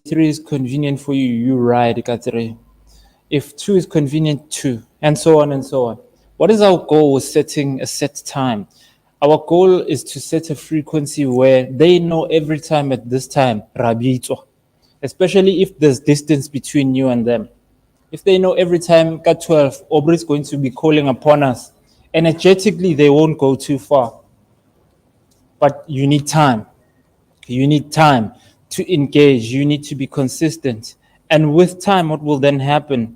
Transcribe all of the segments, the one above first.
3 is convenient for you, you ride ka 3. If 2 is convenient, 2, and so on and so on. What is our goal with setting a set time? Our goal is to set a frequency where they know every time at this time, rabito, especially if there's distance between you and them. If they know every time at 12, Aubrey is going to be calling upon us, energetically, they won't go too far. But you need time. You need time to engage. You need to be consistent. And with time, what will then happen?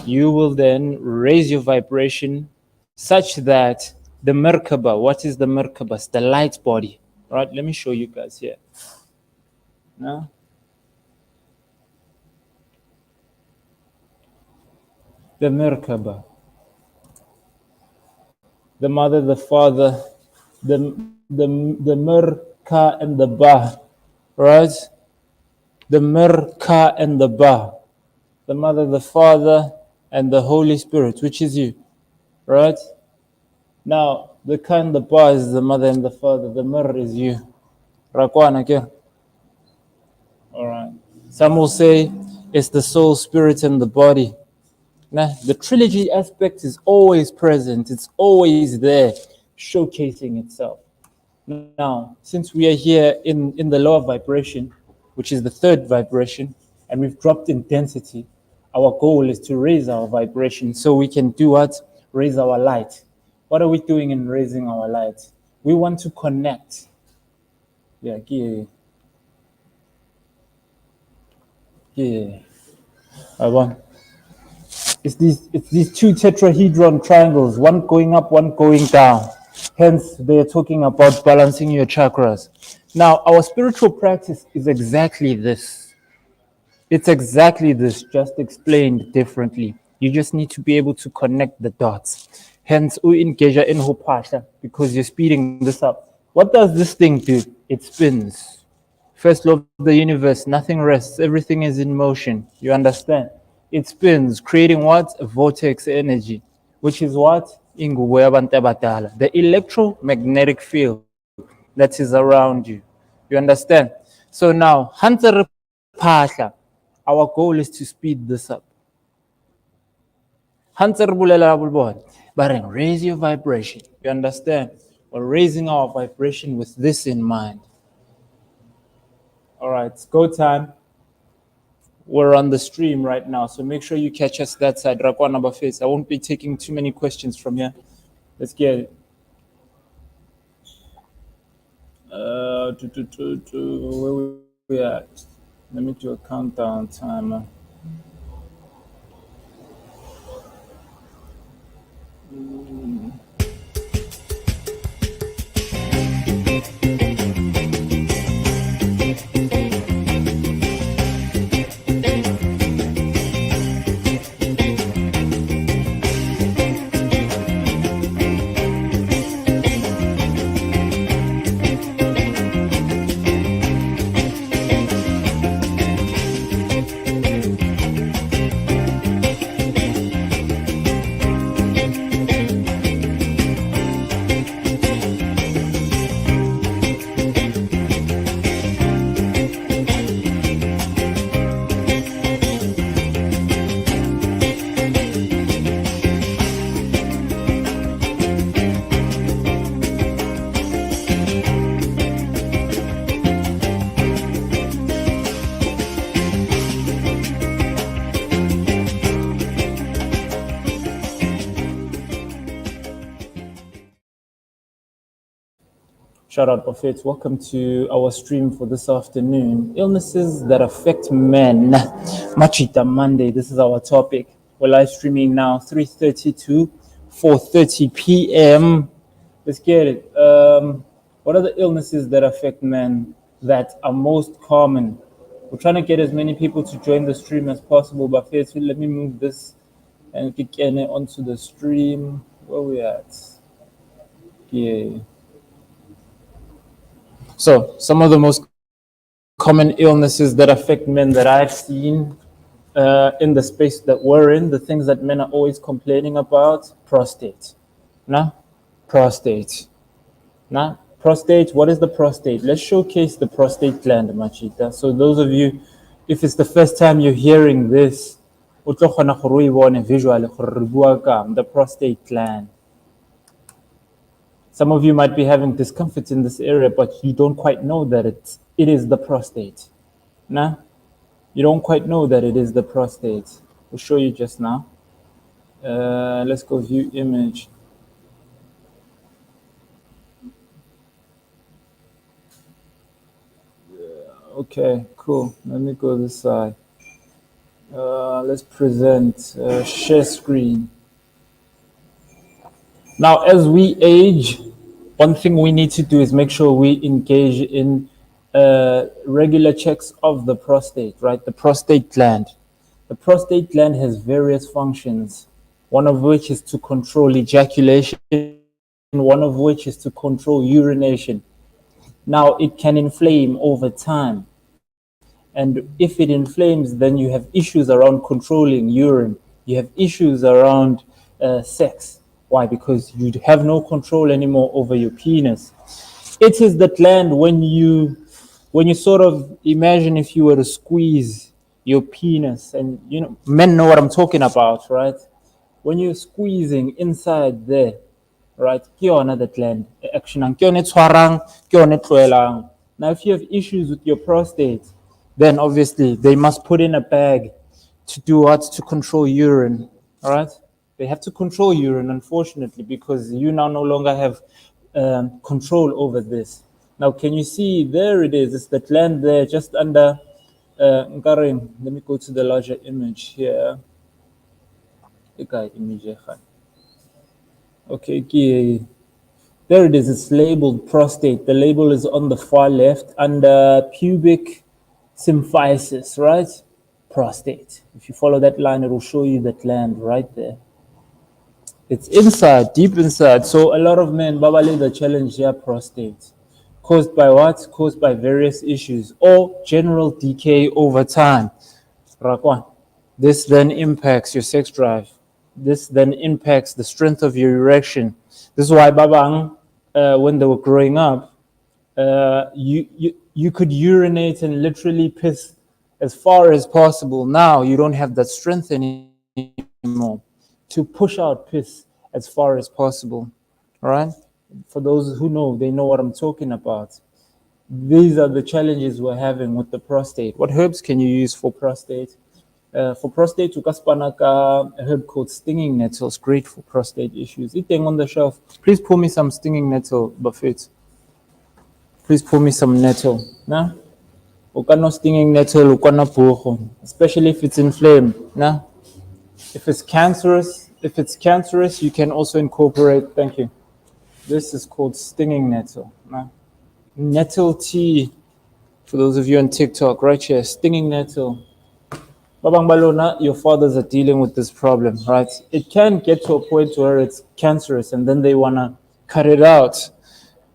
You will then raise your vibration such that the Merkaba, what is the Merkaba? It's the light body. Right? Let me show you guys here. Now, the Merkaba. The mother, the father, the Merka and the Ba. Right? The Merka and the Ba. The mother, the father, and the Holy Spirit, which is you. Right? Now, the Ka and the Ba is the mother and the father. The Mer is you. Rakwana again. All right. Some will say it's the soul, spirit, and the body. Now, the trilogy aspect is always present. It's always there, showcasing itself. Now, since we are here in the lower vibration, which is the third vibration, and we've dropped in density, our goal is to raise our vibration so we can do what? Raise our light. What are we doing in raising our light? We want to connect. Yeah. I want. It's these two tetrahedron triangles, one going up, one going down. Hence, they're talking about balancing your chakras. Now, our spiritual practice is exactly this. It's exactly this, just explained differently. You just need to be able to connect the dots. Hence, we engage in Hotpot because you're speeding this up. What does this thing do? It spins. First law of the universe, nothing rests, everything is in motion. You understand? It spins, creating what? A vortex energy, which is what? The electromagnetic field that is around you. You understand? So now, our goal is to speed this up. Raise your vibration. You understand? We're raising our vibration with this in mind. All right, it's go time. We're on the stream right now, so make sure you catch us that side. Rakwana Bafes. I won't be taking too many questions from here. Let's get it. Where we at? Let me do a countdown timer. Shout out, Buffett. Welcome to our stream for this afternoon. Illnesses that affect men. Majita Monday. This is our topic. We're live streaming now, 3:30 to 4:30 p.m. Let's get it. What are the illnesses that affect men that are most common? We're trying to get as many people to join the stream as possible. Buffett, let me move this and get it onto the stream. Where we at? Yeah. So some of the most common illnesses that affect men that I've seen in the space that we're in, the things that men are always complaining about, prostate. Prostate. Prostate, what is the prostate? Let's showcase the prostate gland, Majita. So those of you If it's the first time you're hearing this, visually, the prostate gland. Some of you might be having discomfort in this area, but you don't quite know that it is the prostate. Nah? You don't quite know that it is the prostate. We'll show you just now. Let's go view image. Okay, cool. Let me go this side. Let's present share screen. Now, as we age, one thing we need to do is make sure we engage in regular checks of the prostate, right? The prostate gland. The prostate gland has various functions, one of which is to control ejaculation, one of which is to control urination. Now, it can inflame over time. And if it inflames, then you have issues around controlling urine. You have issues around sex. Why? Because you have no control anymore over your penis. It is the gland when you sort of imagine if you were to squeeze your penis, and you know, men know what I'm talking about, right? When you're squeezing inside there, right? The gland action. Now, if you have issues with your prostate, then obviously they must put in a bag to do what? To control urine, all right? They have to control urine, unfortunately, because you now no longer have control over this. Now, can you see? There it is. It's the gland there, just under. Let me go to the larger image here. Okay, there it is. It's labeled prostate. The label is on the far left under pubic symphysis, right? Prostate. If you follow that line, it will show you the gland right there. It's inside, deep inside. So a lot of men, babali, the challenge their prostate. Caused by what? Caused by various issues or general decay over time. Rakwan. This then impacts your sex drive. This then impacts the strength of your erection. This is why babang, when they were growing up, you could urinate and literally piss as far as possible. Now you don't have that strength anymore to push out piss as far as possible. All right? For those who know, they know what I'm talking about. These are the challenges we're having with the prostate. What herbs can you use for prostate? For prostate, ukaspanaka, a herb called stinging nettle is great for prostate issues. Eating on the shelf. Please pour me some stinging nettle, Buffett. Please pour me some nettle. Nah? Ukano stinging nettle, ukano puho. Especially if it's inflamed. Nah? If it's cancerous, you can also incorporate. Thank you. This is called stinging nettle. Nah? Nettle tea. For those of you on TikTok, right here, stinging nettle. Babang Balona, your fathers are dealing with this problem, right? It can get to a point where it's cancerous and then they want to cut it out.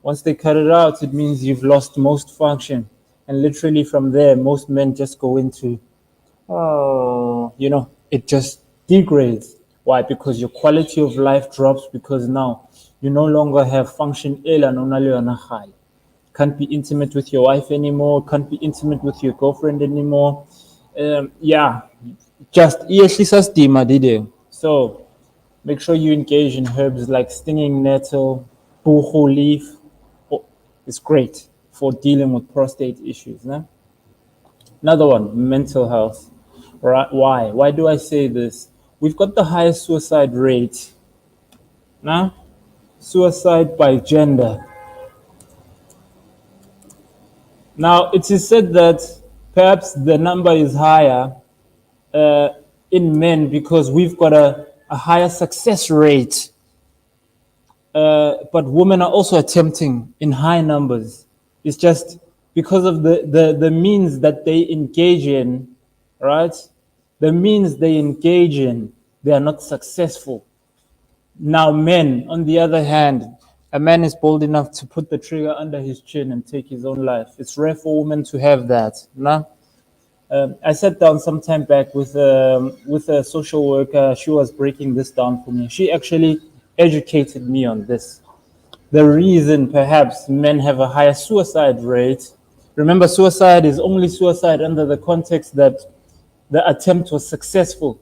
Once they cut it out, it means you've lost most function. And literally from there, most men just go into, it just degrades. Why? Because your quality of life drops because now you no longer have function. Can't be intimate with your wife anymore. Can't be intimate with your girlfriend anymore. So make sure you engage in herbs like stinging nettle, buho leaf. It's great for dealing with prostate issues. Nah? Another one, mental health. Right? Why do I say this? We've got the highest suicide rate. Nah? Suicide by gender. Now, it is said that perhaps the number is higher in men because we've got a higher success rate. But women are also attempting in high numbers. It's just because of the means that they engage in, right? The means they engage in, they are not successful. Now, men, on the other hand, a man is bold enough to put the trigger under his chin and take his own life. It's rare for women to have that. Nah? I sat down some time back with a social worker. She was breaking this down for me. She actually educated me on this. The reason perhaps men have a higher suicide rate Remember, suicide is only suicide under the context that the attempt was successful.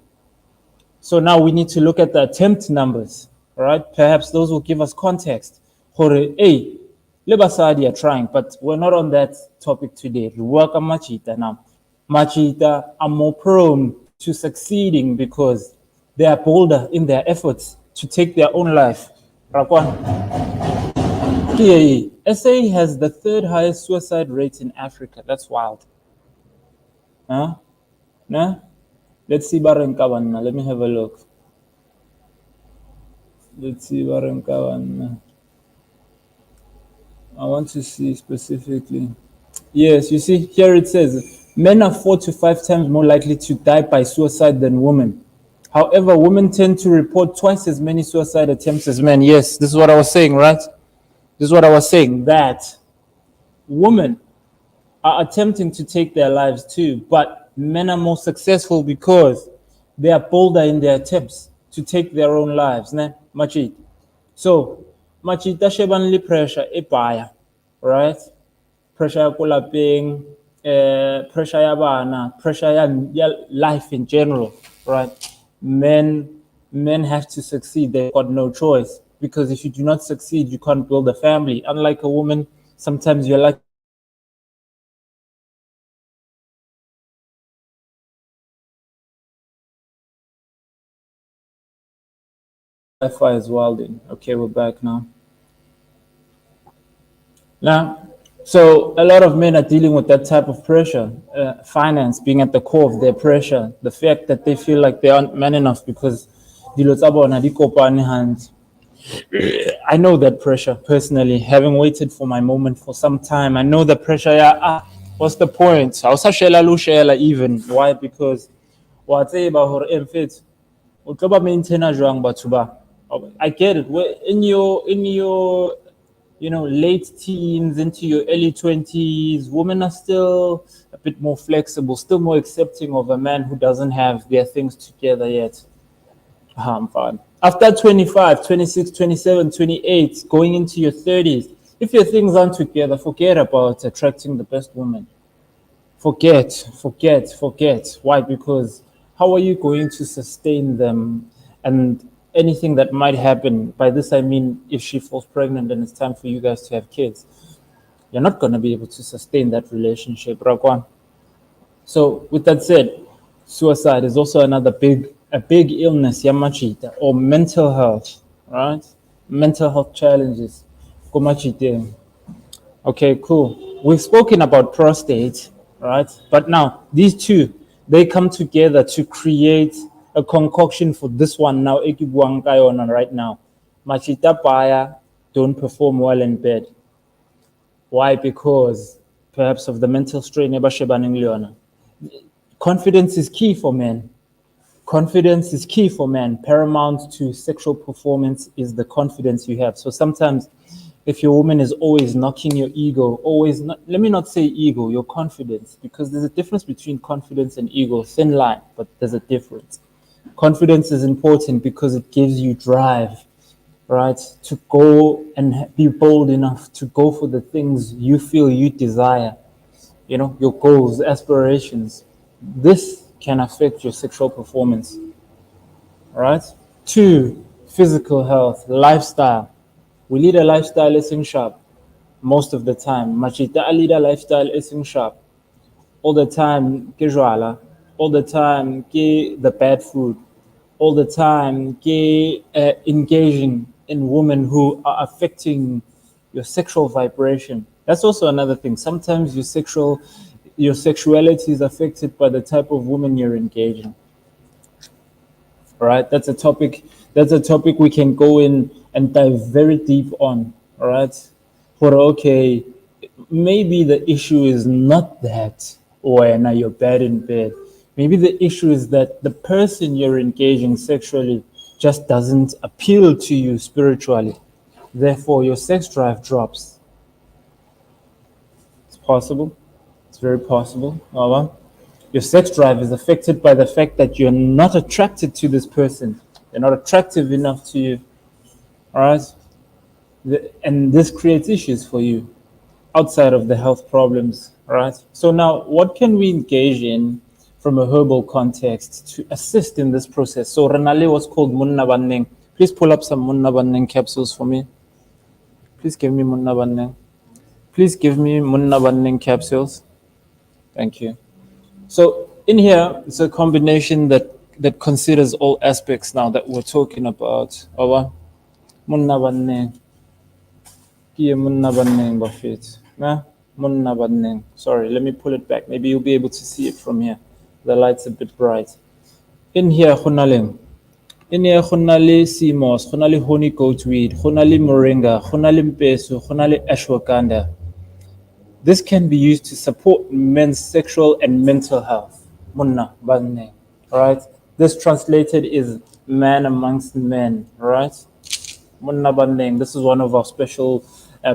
So now we need to look at the attempt numbers, all right? Perhaps those will give us context. Hey, Lebasadi are trying, but we're not on that topic today. We work on Majita now. Majita are more prone to succeeding because they are bolder in their efforts to take their own life. Rakwan. SA has the third highest suicide rate in Africa. That's wild. Huh? Nah? Let's see Barankawan. Let me have a look. Let's see Barankawan. I want to see specifically. Yes, you see, here it says, men are 4 to 5 times more likely to die by suicide than women. However, women tend to report twice as many suicide attempts as men. Yes, this is what I was saying, right? This is what I was saying, that women are attempting to take their lives too, but men are more successful because they are bolder in their attempts to take their own lives. Ne? Machit. So, Machita shebanli pressure epaya, right? Pressure ya kulaping, pressure ya bana, pressure ya life in general, right? Men have to succeed. They've got no choice, because if you do not succeed, you can't build a family. Unlike a woman, sometimes you're like Wi-Fi is wilding. Okay, we're back now. So a lot of men are dealing with that type of pressure, finance being at the core of their pressure, the fact that they feel like they aren't man enough because hands. I know that pressure personally, having waited for my moment for some time. I know the pressure. Yeah, what's the point? I was even. Why? Because what's about her infant? I get it. In your late teens into your early 20s, women are still a bit more flexible, still more accepting of a man who doesn't have their things together yet. I'm fine. After 25, 26, 27, 28, going into your 30s, if your things aren't together, forget about attracting the best woman. Forget. Why? Because how are you going to sustain them? And anything that might happen, by this I mean if she falls pregnant and it's time for you guys to have kids, you're not going to be able to sustain that relationship. Rakwan. So with that said, suicide is also another big illness, Yamachita, or mental health, right? Mental health challenges. Kumachite. Okay, cool. We've spoken about prostate, right? But now these two, they come together to create a concoction for this one now. Right now, Machita Paya don't perform well in bed. Why? Because perhaps of the mental strain. Confidence is key for men. Confidence is key for men. Paramount to sexual performance is the confidence you have. So sometimes if your woman is always knocking your ego, let me not say ego, your confidence, because there's a difference between confidence and ego, thin line, but there's a difference. Confidence is important because it gives you drive, right? To go and be bold enough to go for the things you feel you desire, your goals, aspirations. This can affect your sexual performance, right? 2, physical health, lifestyle. We lead a lifestyle is sharp most of the time. Machita lead a lifestyle is sharp. All the time, ke jwala. All the time, ke the bad food. All the time, ke engaging in women who are affecting your sexual vibration. That's also another thing. Sometimes your sexuality is affected by the type of woman you're engaging. All right, that's a topic we can go in and dive very deep on. All right, but okay, maybe the issue is not that now you're bad in bed. Maybe the issue is that the person you're engaging sexually just doesn't appeal to you spiritually. Therefore, your sex drive drops. It's possible. It's very possible. Your sex drive is affected by the fact that you're not attracted to this person. They're not attractive enough to you. All right? And this creates issues for you. outside of the health problems, right? So now, what can we engage in from a herbal context to assist in this process? So Renale was called Munna Banneng. Please pull up some Munna Banneng capsules for me. Please give me Munna Banneng. Please give me Munna Banneng capsules. Thank you. So in here, it's a combination that considers all aspects now that we're talking about. Munna Banneng. Kia Munna Banneng Buffet. Nah, Munna Banneng. Sorry, let me pull it back. Maybe you'll be able to see it from here. The light's a bit bright. In here, Khunaleng. In here, Khunali sea moss, Khunali honey goat weed, Khunali moringa, Khunali mpesu, Khunali ashwagandha. This can be used to support men's sexual and mental health. Munna Banneng. Right? This translated is man amongst men. Right? Munna Banneng. This is one of our special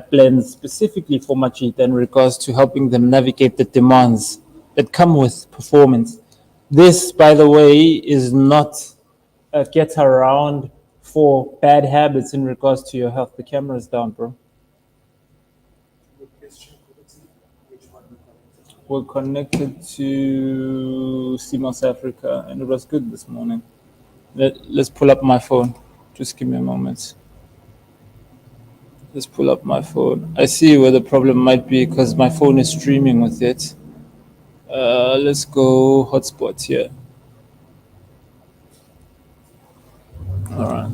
plans specifically for Majita in regards to helping them navigate the demands that come with performance. This, by the way, is not a get around for bad habits in regards to your health. The camera's down, bro. We're connected to CMOS Africa, and it was good this morning. Let's pull up my phone. Just give me a moment. Let's pull up my phone. I see where the problem might be because my phone is streaming with it. Let's go hotspot here. All right.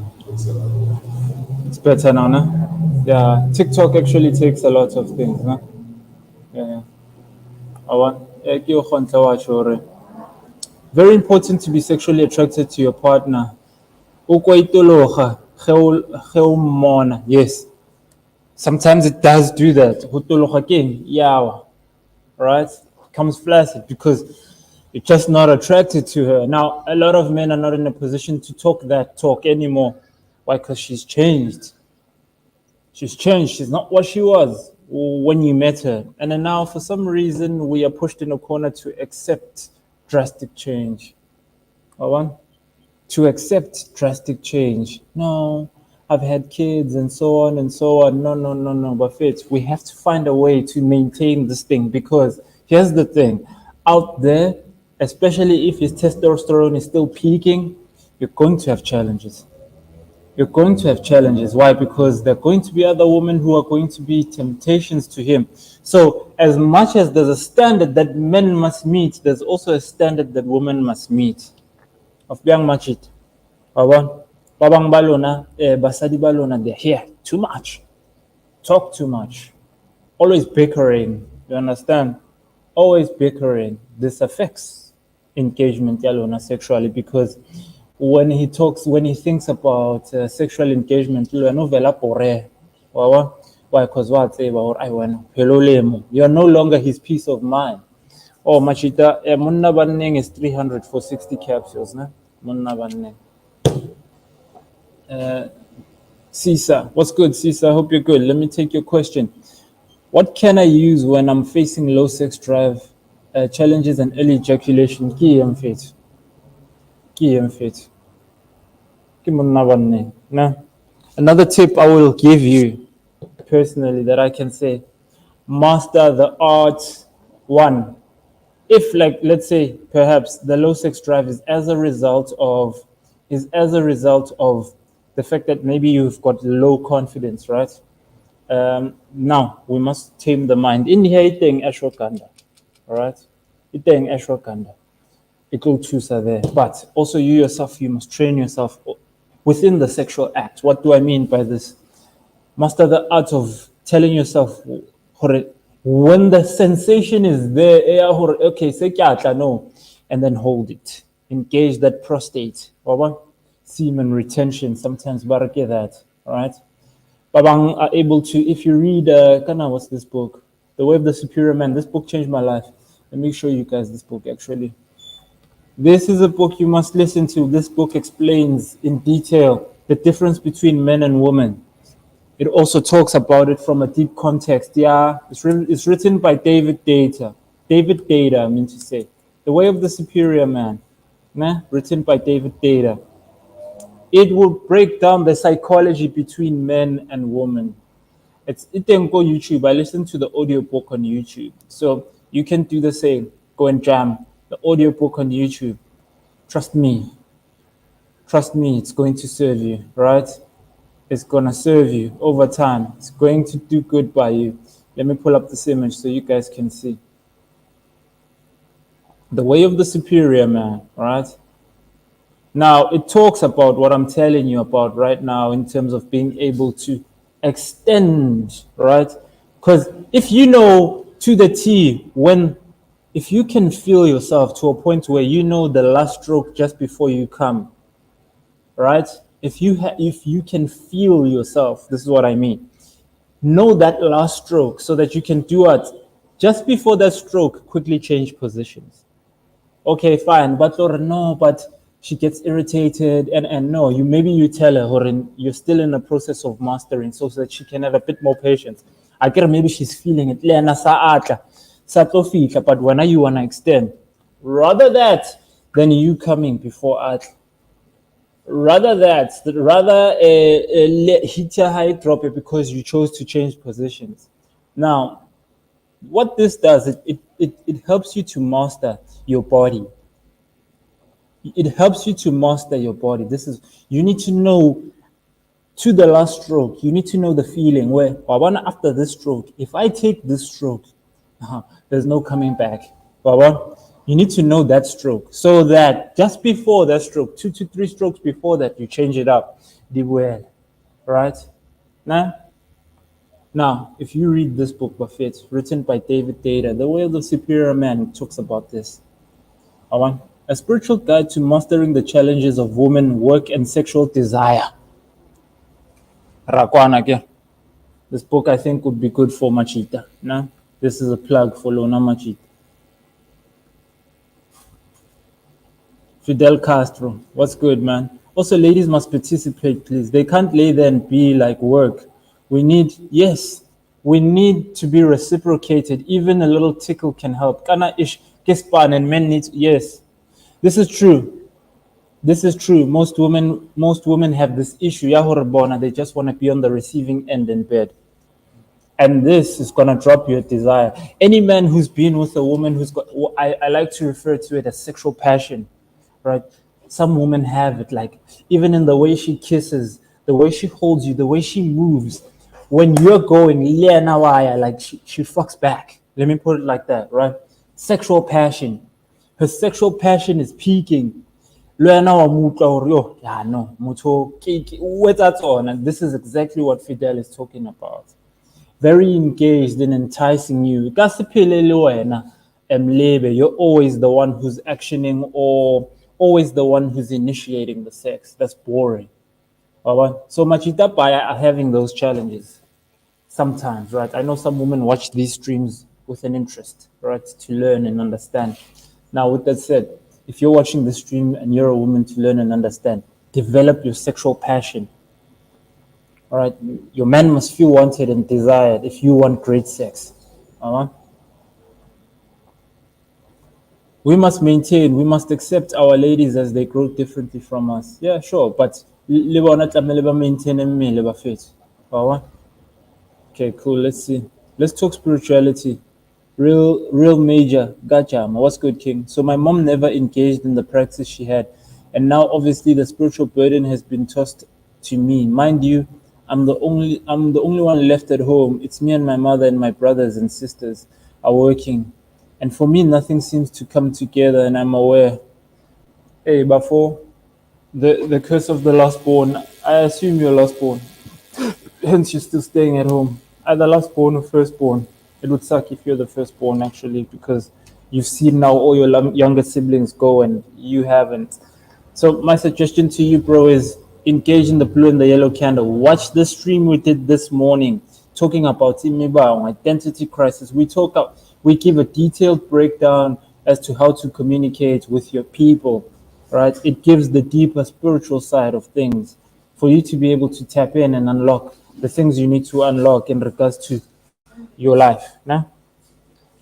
It's better now, no? Yeah, TikTok actually takes a lot of things, no? Yeah. Very important to be sexually attracted to your partner. Yes. Sometimes it does do that. Right? Comes flaccid because you're just not attracted to her. Now, a lot of men are not in a position to talk that talk anymore. Why? Because she's changed. She's changed. She's not what she was when you met her. And then now, for some reason, we are pushed in a corner to accept drastic change. To accept drastic change. No, I've had kids and so on and so on. No. But we have to find a way to maintain this thing because here's the thing. Out there, especially if his testosterone is still peaking, you're going to have challenges. You're going to have challenges. Why? Because there are going to be other women who are going to be temptations to him. So as much as there's a standard that men must meet, there's also a standard that women must meet. Of Biang Machit. Babang Balona, Basadi Balona, they're here too much. Talk too much. Always bickering. You understand? Always bickering. This affects engagement Yalona sexually because when he thinks about sexual engagement, you're no longer his peace of mind. Oh, Machita, Munna Banneng is 300 for 60 capsules, ne? Munna Banneng. Sisa, what's good, Sisa? Hope you're good. Let me take your question. What can I use when I'm facing low sex drive challenges and early ejaculation? Another tip I will give you personally that I can say, master the art. One, if let's say perhaps the low sex drive is as a result of the fact that maybe you've got low confidence, right? Now we must tame the mind. In here, eating ashwagandha, all right? Eating ashwagandha, it will choose there. But also you yourself, you must train yourself within the sexual act. What do I mean by this? Master the art of telling yourself, when the sensation is there, okay, say no, and then hold it. Engage that prostate. Semen retention, sometimes barake that, all right? Babang are able to, if you read, what's this book? The Way of the Superior Man. This book changed my life. Let me show you guys this book, actually. This is a book you must listen to. This book explains in detail the difference between men and women. It also talks about it from a deep context. Yeah, it's written by David Data. I mean to say. The Way of the Superior Man. Written by David Data. It will break down the psychology between men and women. It's on YouTube. I listen to the audiobook on YouTube. So you can do the same. Go and jam the audiobook on YouTube. Trust me. Trust me, it's going to serve you, right? It's going to serve you over time. It's going to do good by you. Let me pull up this image so you guys can see. The way of the superior man, right? Now, it talks about what I'm telling you about right now in terms of being able to extend, right? Because if you know to the T, if you can feel yourself to a point where you know the last stroke just before you come, right? If you can feel yourself, this is what I mean. Know that last stroke so that you can do it just before that stroke, quickly change positions. Okay, fine, but no, but she gets irritated, and no, maybe you tell her, or you're still in the process of mastering, so that she can have a bit more patience. I get maybe she's feeling it, but when you wanna extend, rather that than you coming before art. Rather hit a high drop it because you chose to change positions. Now, what this does, it helps you to master your body. It helps you to master your body. You need to know to the last stroke, you need to know the feeling where, after this stroke, if I take this stroke, there's no coming back. You need to know that stroke so that just before that stroke, 2 to 3 strokes before that, you change it up. Right? Now, if you read this book, Buffett, written by David Data, The Way of the Superior Man, talks about this. A spiritual guide to mastering the challenges of women, work, and sexual desire. This book, I think, would be good for Majita. This is a plug for Lona Majita. Fidel Castro, what's good, man? Also, ladies must participate, please. They can't lay there and be like work. We need to be reciprocated. Even a little tickle can help. Kana ish kispan and men need, yes. This is true. Most women have this issue. They just want to be on the receiving end in bed. And this is going to drop your desire. Any man who's been with a woman who's got, I like to refer to it as sexual passion, right? Some women have it, like even in the way she kisses, the way she holds you, the way she moves. When you're going, like she fucks back. Let me put it like that, right? Sexual passion. Her sexual passion is peaking. And this is exactly what Fidel is talking about. Very engaged in enticing you. You're always the one who's actioning or always the one who's initiating the sex. That's boring. So Majita Baya are having those challenges sometimes, right? I know some women watch these streams with an interest, right, to learn and understand. Now, with that said, if you're watching the stream and you're a woman to learn and understand, develop your sexual passion. All right, your man must feel wanted and desired if you want great sex. We must accept our ladies as they grow differently from us. Yeah, sure, but okay, cool. Let's see. Let's talk spirituality. Real major. Gotcha. What's good, King? So my mom never engaged in the practice she had, and now obviously the spiritual burden has been tossed to me. Mind you, I'm the only one left at home. It's me and my mother, and my brothers and sisters are working. And for me, nothing seems to come together, and I'm aware. Hey, before the curse of the last born, I assume you're last born. Hence, you're still staying at home. Either last born or firstborn. It would suck if you're the firstborn, actually, because you've seen now all your younger siblings go and you haven't. So my suggestion to you, bro, is engage in the blue and the yellow candle. Watch the stream we did this morning talking about identity crisis. We give a detailed breakdown as to how to communicate with your people, right? It gives the deeper spiritual side of things for you to be able to tap in and unlock the things you need to unlock in regards to your life.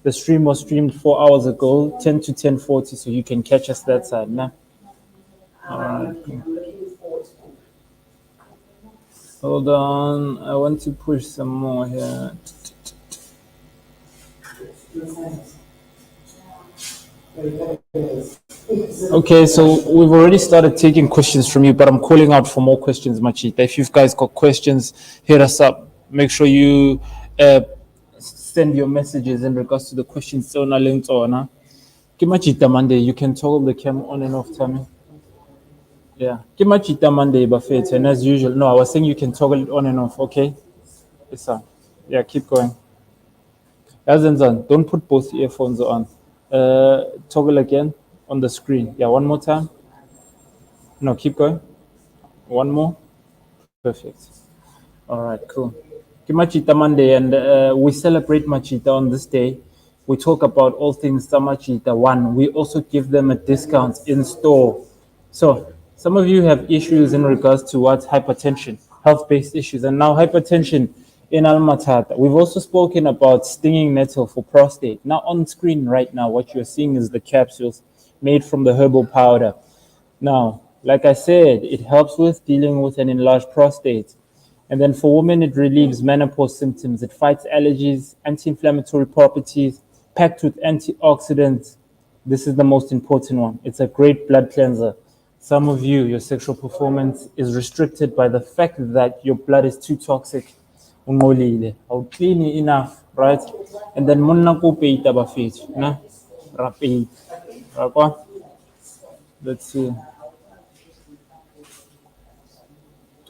The stream was streamed 4 hours ago, 10 to 10:40, so you can catch us that side. Hold on, I want to push some more here. Okay, so we've already started taking questions from you, but I'm calling out for more questions, Machita. If you guys got questions, hit us up. Make sure you send your messages in regards to the questions. So na leng tsona. Ke Majita Monday. You can toggle the cam on and off, Tammy. Yeah. Ke Majita Monday, Buffett. And as usual, no, I was saying you can toggle it on and off, okay? Yes, sir. Yeah, keep going. As in, don't put both earphones on. Toggle again on the screen. Yeah, one more time. No, keep going. One more. Perfect. All right, cool. Ki Machita Monday, and we celebrate Machita on this day. We talk about all things Machita. One, we also give them a discount in store. So some of you have issues in regards to what hypertension, health-based issues, and now hypertension in Almatata. We've also spoken about stinging nettle for prostate. Now on screen right now, what you're seeing is the capsules made from the herbal powder. Now, like I said, it helps with dealing with an enlarged prostate. And then for women, it relieves menopause symptoms. It fights allergies, anti-inflammatory properties, packed with antioxidants. This is the most important one. It's a great blood cleanser. Some of you, your sexual performance is restricted by the fact that your blood is too toxic. Ungolile, how clean enough, right? And then monna ko peita ba fit, na rapid. Let's see.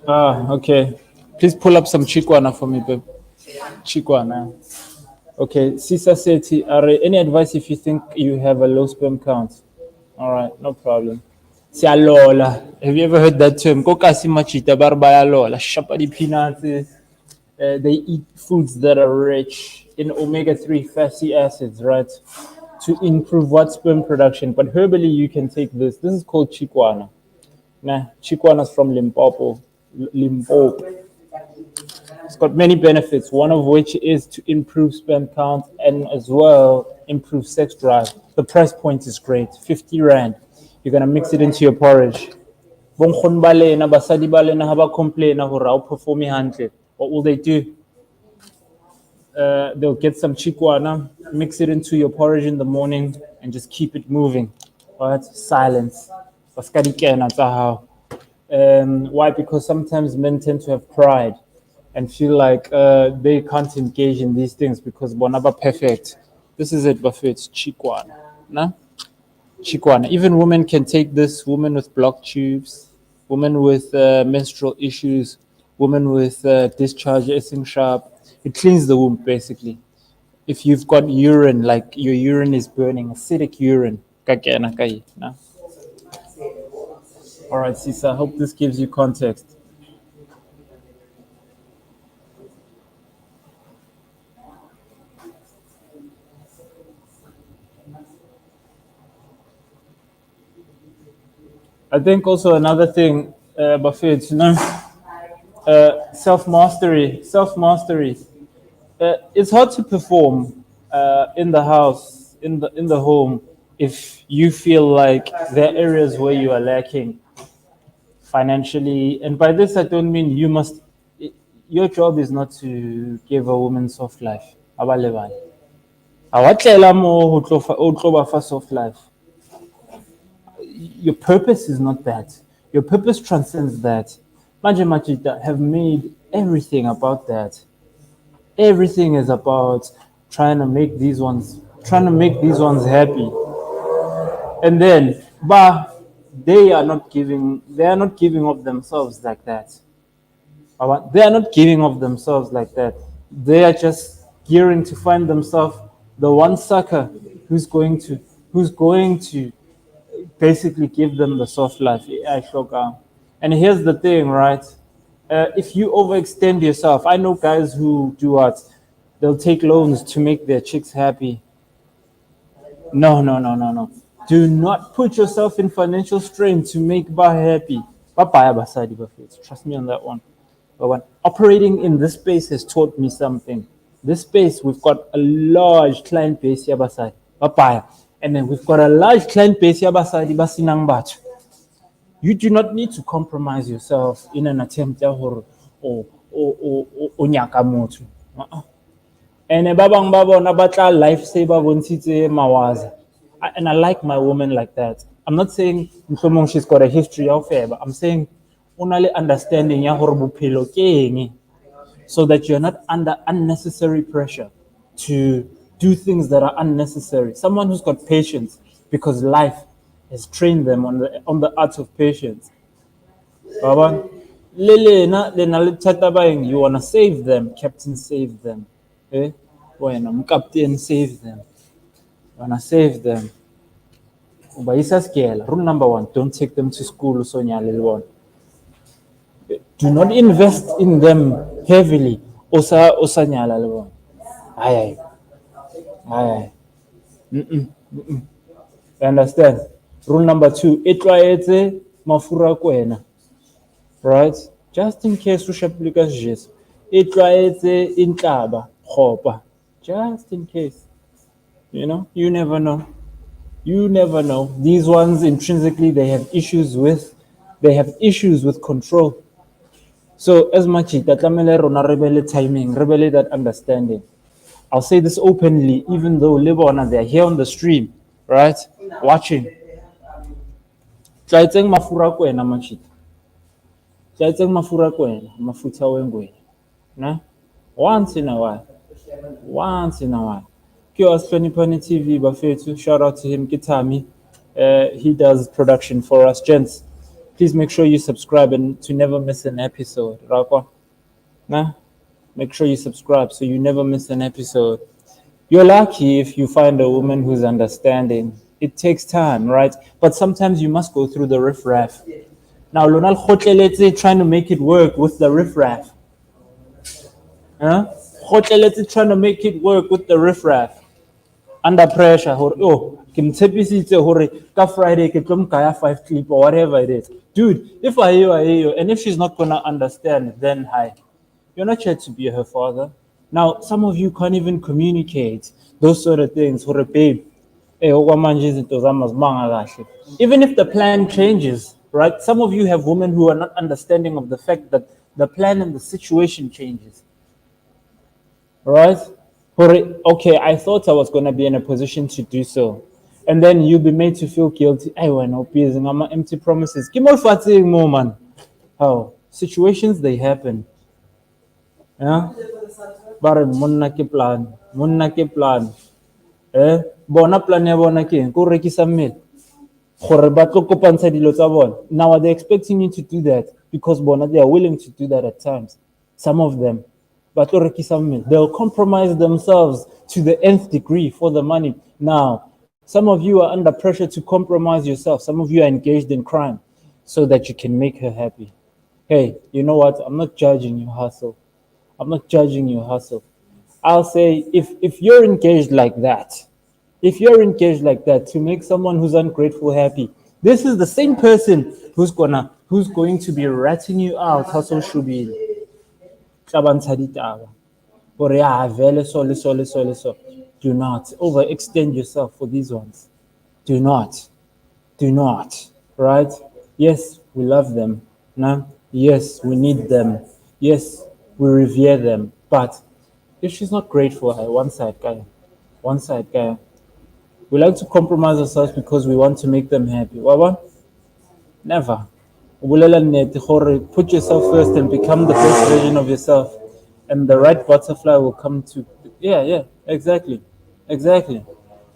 Ah, okay. Please pull up some Chikwana for me, babe. Chikwana. Okay, Sisa Seti, are any advice if you think you have a low sperm count? All right, no problem. Sialola. Have you ever heard that term? Kokasi machita barbaya lola. Shapadi peanuts. They eat foods that are rich in omega-3 fatty acids, right? To improve what sperm production. But herbally, you can take this. This is called Chikwana. Nah, Chikwana is from Limpopo. Limpopo. It's got many benefits, one of which is to improve sperm count and as well improve sex drive. The price point is great, 50 Rand. You're going to mix it into your porridge. Bonkgon ba lena, basadi ba lena ha ba complaina hore ha o performe hantle. What will they do? They'll get some chikwana, mix it into your porridge in the morning, and just keep it moving. Right? Silence. Baskadi kena tsa hao. Why? Because sometimes men tend to have pride and feel like they can't engage in these things because bonaba perfect. This is it, Buffet. It's Chikwana. Nah? Chikwana. Even women can take this. Women with blocked tubes, women with menstrual issues, women with discharge, essing sharp. It cleans the womb basically. If you've got urine, like your urine is burning, acidic urine, kakena kai, nah? All right, Sisa. I hope this gives you context. I think also another thing, Buffett, self mastery. Self mastery. It's hard to perform in the house, in the home, if you feel like there are areas where you are lacking financially. And by this, I don't mean you must. Your job is not to give a woman soft life. Abalebale. Awatlela mo ho tlo ba fa soft life. Your purpose is not that. Your purpose transcends that. Manje Majita have made everything about that. Everything is about trying to make these ones happy. And then, but they are not giving of themselves like that. They are not giving of themselves like that. They are just gearing to find themselves the one sucker who's going to basically give them the soft life. And here's the thing, right? If you overextend yourself, I know guys who do what? They'll take loans to make their chicks happy. No, no, no, no, no. Do not put yourself in financial strain to make Ba happy. Trust me on that one. But when operating in this space has taught me something. This space, we've got a large client base here, and then we've got a large client base here, you do not need to compromise yourself in an attempt o nyaka motho. And ba bang ba bona ba tla lifesaver bontshitse mawaza. And I like my woman like that. I'm not saying mohlomong she's got a history of fair, but I'm saying una le understanding ya hore bophelo ke eng, so that you're not under unnecessary pressure to do things that are unnecessary. Someone who's got patience because life has trained them on the art of patience. Baba, you wanna save them, Captain, save them. Eh? When Captain, save them. You wanna save them. Rule number one, don't take them to school. Do not invest in them heavily. Aye, aye. You understand? Rule number two, etlwaetse mafura kwena. Right? Just in case ushaplika Jesu. Etlwaetse intlaba khopa. Just in case. You never know. You never know. These ones intrinsically they have issues with control. So as much as that timing, rebel that understanding. I'll say this openly, even though Libona they're here on the stream, right? Watching. Tlaitseng mafura kwena machita. Tlaitseng mafura kwena, mafuta wengwe. Na? Once in a while. QS Funny TV Bafetu, shout out to him, Kitami. He does production for us, gents. Please make sure you subscribe and to never miss an episode. Rakwa. Nah? Make sure you subscribe so you never miss an episode. You're lucky if you find a woman who's understanding. It takes time, right? But sometimes you must go through the riffraff. Now, Lonal Khotleletse trying to make it work with the riffraff. Khotleletse trying to make it work with the riffraff. Under pressure, ka Friday, ke tlo mkaya 5 clip or whatever it is. Dude, if I hear you, and if she's not gonna understand, then hi. You're not here to be her father. Now, some of you can't even communicate those sort of things. Babe, even if the plan changes, right? Some of you have women who are not understanding of the fact that the plan and the situation changes. Right? Okay, I thought I was going to be in a position to do so. And then you'll be made to feel guilty. I went up using empty promises. Give more fatiguing more, man. How? Situations, they happen. Yeah? But monna ke plan. Bona plan ya bona ke ko rekisa mmele. Gore ba tlo kopantsha dilo tsa bona. Now they're expecting you to do that because bona they are willing to do that at times. Some of them. They'll compromise themselves to the nth degree for the money. Now, some of you are under pressure to compromise yourself. Some of you are engaged in crime so that you can make her happy. Hey, you know what? I'm not judging your hustle. I'll say if you're engaged like that, to make someone who's ungrateful happy, this is the same person who's going to be ratting you out. Hustle should be. Do not overextend yourself for these ones. Do not, right? Yes, we love them. No? Yes, we need them. Yes, we revere them. But if she's not grateful, one side guy. We like to compromise ourselves because we want to make them happy. Wawa? Never. Put yourself first and become the best version of yourself, and the right butterfly will come to. Yeah, exactly.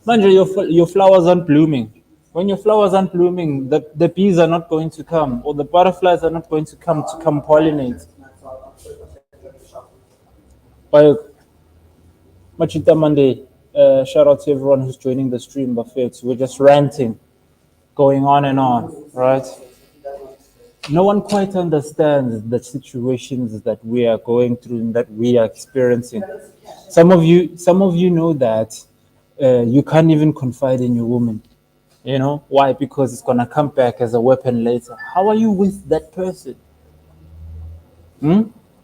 Manja, your flowers aren't blooming. When your flowers aren't blooming, the bees are not going to come, or the butterflies are not going to come pollinate. Majita Monday, shout out to everyone who's joining the stream. Buffet, we're just ranting, going on and on, right? No one quite understands the situations that we are going through and that we are experiencing. Some of you know that you can't even confide in your woman. You know why? Because it's gonna come back as a weapon later. How are you with that person?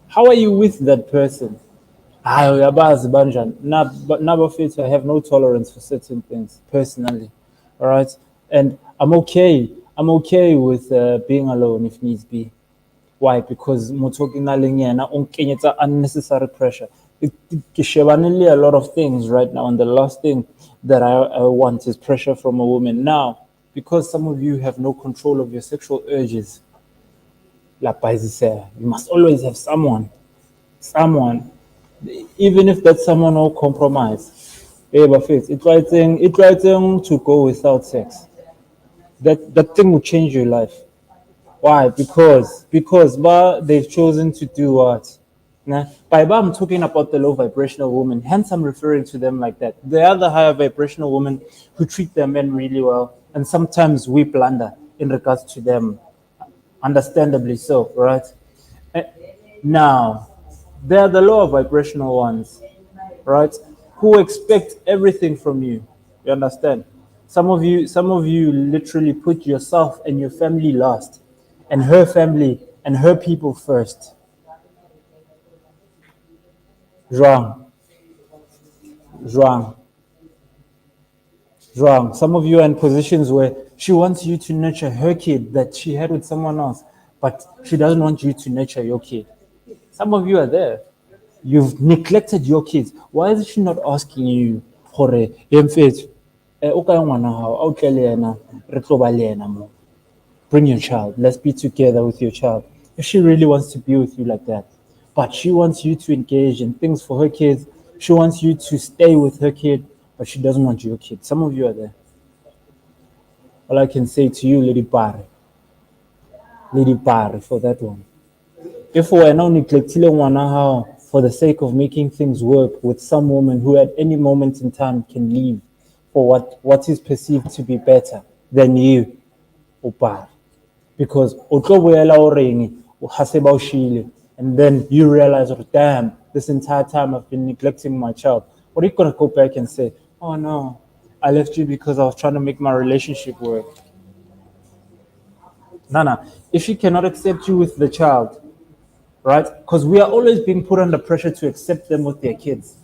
How are you with that person? I have no tolerance for certain things personally. All right, and I'm okay with being alone if needs be. Why? Because motho ke nang le yena o nkenyetsa unnecessary pressure. Ke shebanile a lot of things right now, and the last thing that I want is pressure from a woman. Now, because some of you have no control of your sexual urges, you must always have someone, even if that someone will compromise. But it's writing to go without sex. That thing will change your life. Why? Because they've chosen to do what? Nah, by I'm talking about the low vibrational women, hence I'm referring to them like that. They are the higher vibrational women who treat their men really well, and sometimes we blunder in regards to them, understandably so, right? Eh, Now, they're the lower vibrational ones, right? Who expect everything from you. You understand? Some of you literally put yourself and your family last, and her family and her people first. Wrong, wrong, wrong. Some of you are in positions where she wants you to nurture her kid that she had with someone else, but she doesn't want you to nurture your kid. Some of you are there. You've neglected your kids. Why is she not asking you, Hore, Yemfet, bring your child. Let's be together with your child. If she really wants to be with you like that, but she wants you to engage in things for her kids, she wants you to stay with her kid, but she doesn't want your kid. Some of you are there. All I can say to you, Lady Bar, for that one. If we're now neglecting how for the sake of making things work with some woman who at any moment in time can leave for what is perceived to be better than you, Upar. Because and then you realize, oh, damn, this entire time I've been neglecting my child. What are you going to go back and say? Oh no, I left you because I was trying to make my relationship work. Nana, if she cannot accept you with the child, right? Because we are always being put under pressure to accept them with their kids.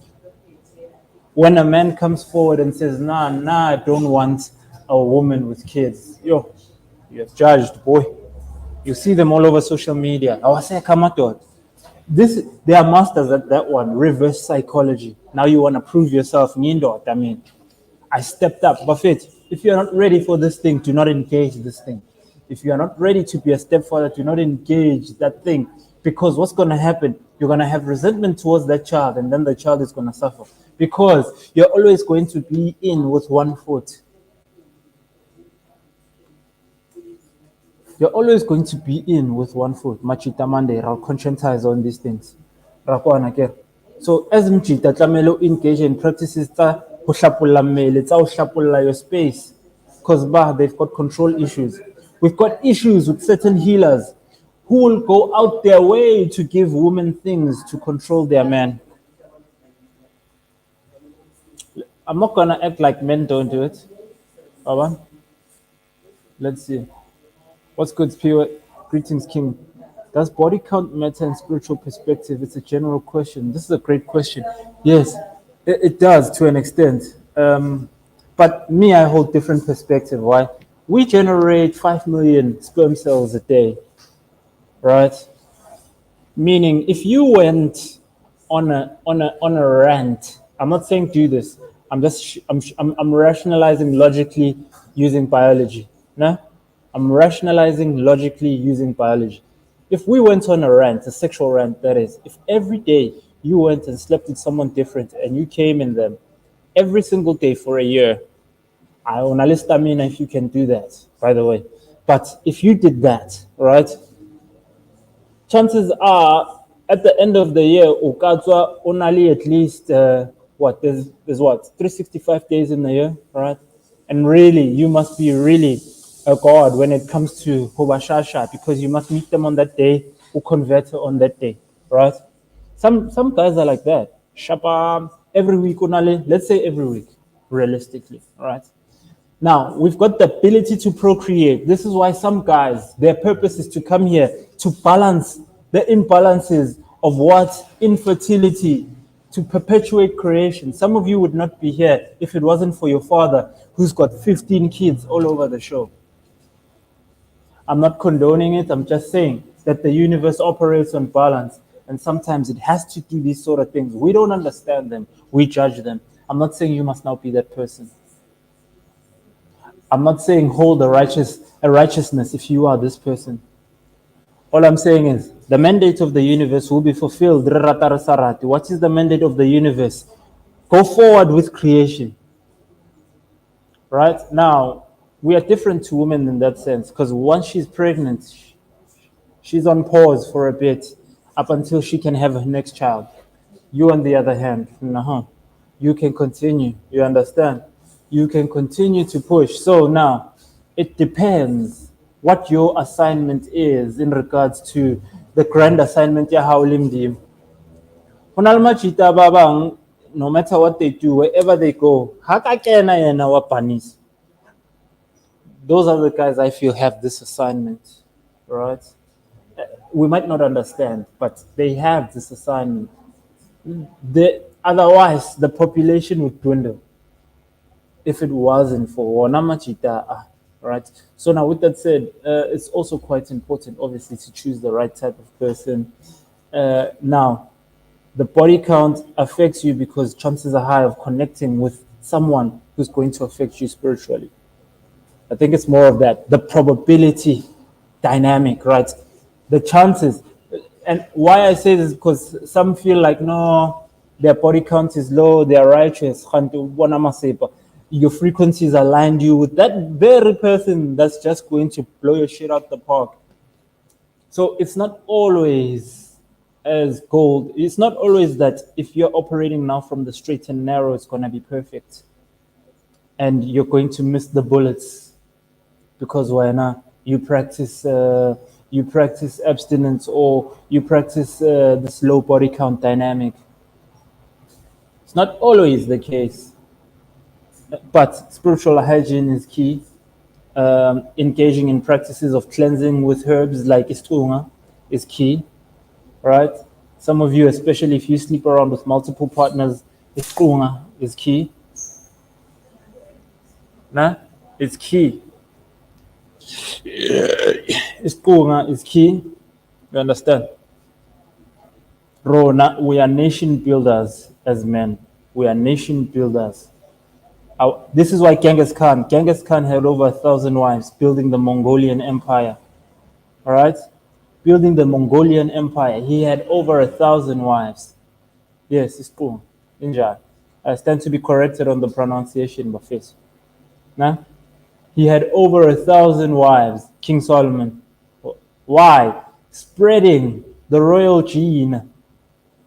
When a man comes forward and says, nah, I don't want a woman with kids, you're judged, boy. You see them all over social media. I was saying, come on, they are masters at that one, reverse psychology. Now you want to prove yourself. I mean, I stepped up. Buffett, if you're not ready for this thing, do not engage this thing. If you're not ready to be a stepfather, do not engage that thing. Because what's going to happen? You're going to have resentment towards that child, and then the child is going to suffer. Because you're always going to be in with one foot. You're always going to be in with one foot. Majita Monday, I'll conscientize on these things. So as Mchita tlamelo engage in practices tsa ho hlapolla mmele, tsa ho hlapolla your space, because they've got control issues. We've got issues with certain healers who will go out their way to give women things to control their men. I'm not gonna act like men don't do it. Baba, let's see. What's good, Pure? Greetings, King. Does body count matter in spiritual perspective? It's a general question. This is a great question. Yes, it does to an extent. But me, I hold different perspective. Why? We generate 5 million sperm cells a day, right? Meaning, if you went on a rant, I'm not saying do this. I'm rationalizing logically using biology. No, I'm rationalizing logically using biology. If we went on a rant, a sexual rant, that is, if every day you went and slept with someone different and you came in them every single day for a year, I on a list, I mean, if you can do that, by the way. But if you did that, right, chances are at the end of the year, Ukazwa only at least there's what 365 days in the year, right? And really, you must be really a god when it comes to Hobashasha because you must meet them on that day or convert on that day, right? Some guys are like that. Shapa every week only, let's say every week, realistically, right? Now, we've got the ability to procreate. This is why some guys, their purpose is to come here to balance the imbalances of what? Infertility, to perpetuate creation. Some of you would not be here if it wasn't for your father, who's got 15 kids all over the show. I'm not condoning it, I'm just saying that the universe operates on balance. And sometimes it has to do these sort of things. We don't understand them. We judge them. I'm not saying you must now be that person. I'm not saying hold a righteousness if you are this person. All I'm saying is the mandate of the universe will be fulfilled. What is the mandate of the universe? Go forward with creation. Right? Now, we are different to women in that sense, because once she's pregnant, she's on pause for a bit up until she can have her next child. You, on the other hand, you can continue. You understand? You can continue to push. So now, it depends what your assignment is in regards to the grand assignment ya haulimdim. No matter what they do, wherever they go, those are the guys I feel have this assignment, right? We might not understand, but they have this assignment. Otherwise, the population would dwindle if it wasn't for Wanamachita, right? So now, with that said, it's also quite important, obviously, to choose the right type of person. Now, the body count affects you because chances are high of connecting with someone who's going to affect you spiritually. I think it's more of that, the probability dynamic, right? The chances. And why I say this is because some feel like, no, their body count is low, they're righteous. Your frequencies aligned you with that very person that's just going to blow your shit out the park. So it's not always as gold. It's not always that if you're operating now from the straight and narrow, it's going to be perfect. And you're going to miss the bullets because why not? You practice abstinence, or you practice this low body count dynamic. It's not always the case, but spiritual hygiene is key. Engaging in practices of cleansing with herbs like istunga is key, right? Some of you, especially if you sleep around with multiple partners, istunga is key. Nah, it's key. Istunga is key. You understand? Rona, we are nation builders as men. We are nation builders. This is why Genghis Khan had over 1,000 wives building the Mongolian Empire. All right? Building the Mongolian Empire. He had over 1,000 wives. Yes, it's cool. Inja. I stand to be corrected on the pronunciation, but face. Nah? He had over 1,000 wives, King Solomon. Why? Spreading the royal gene.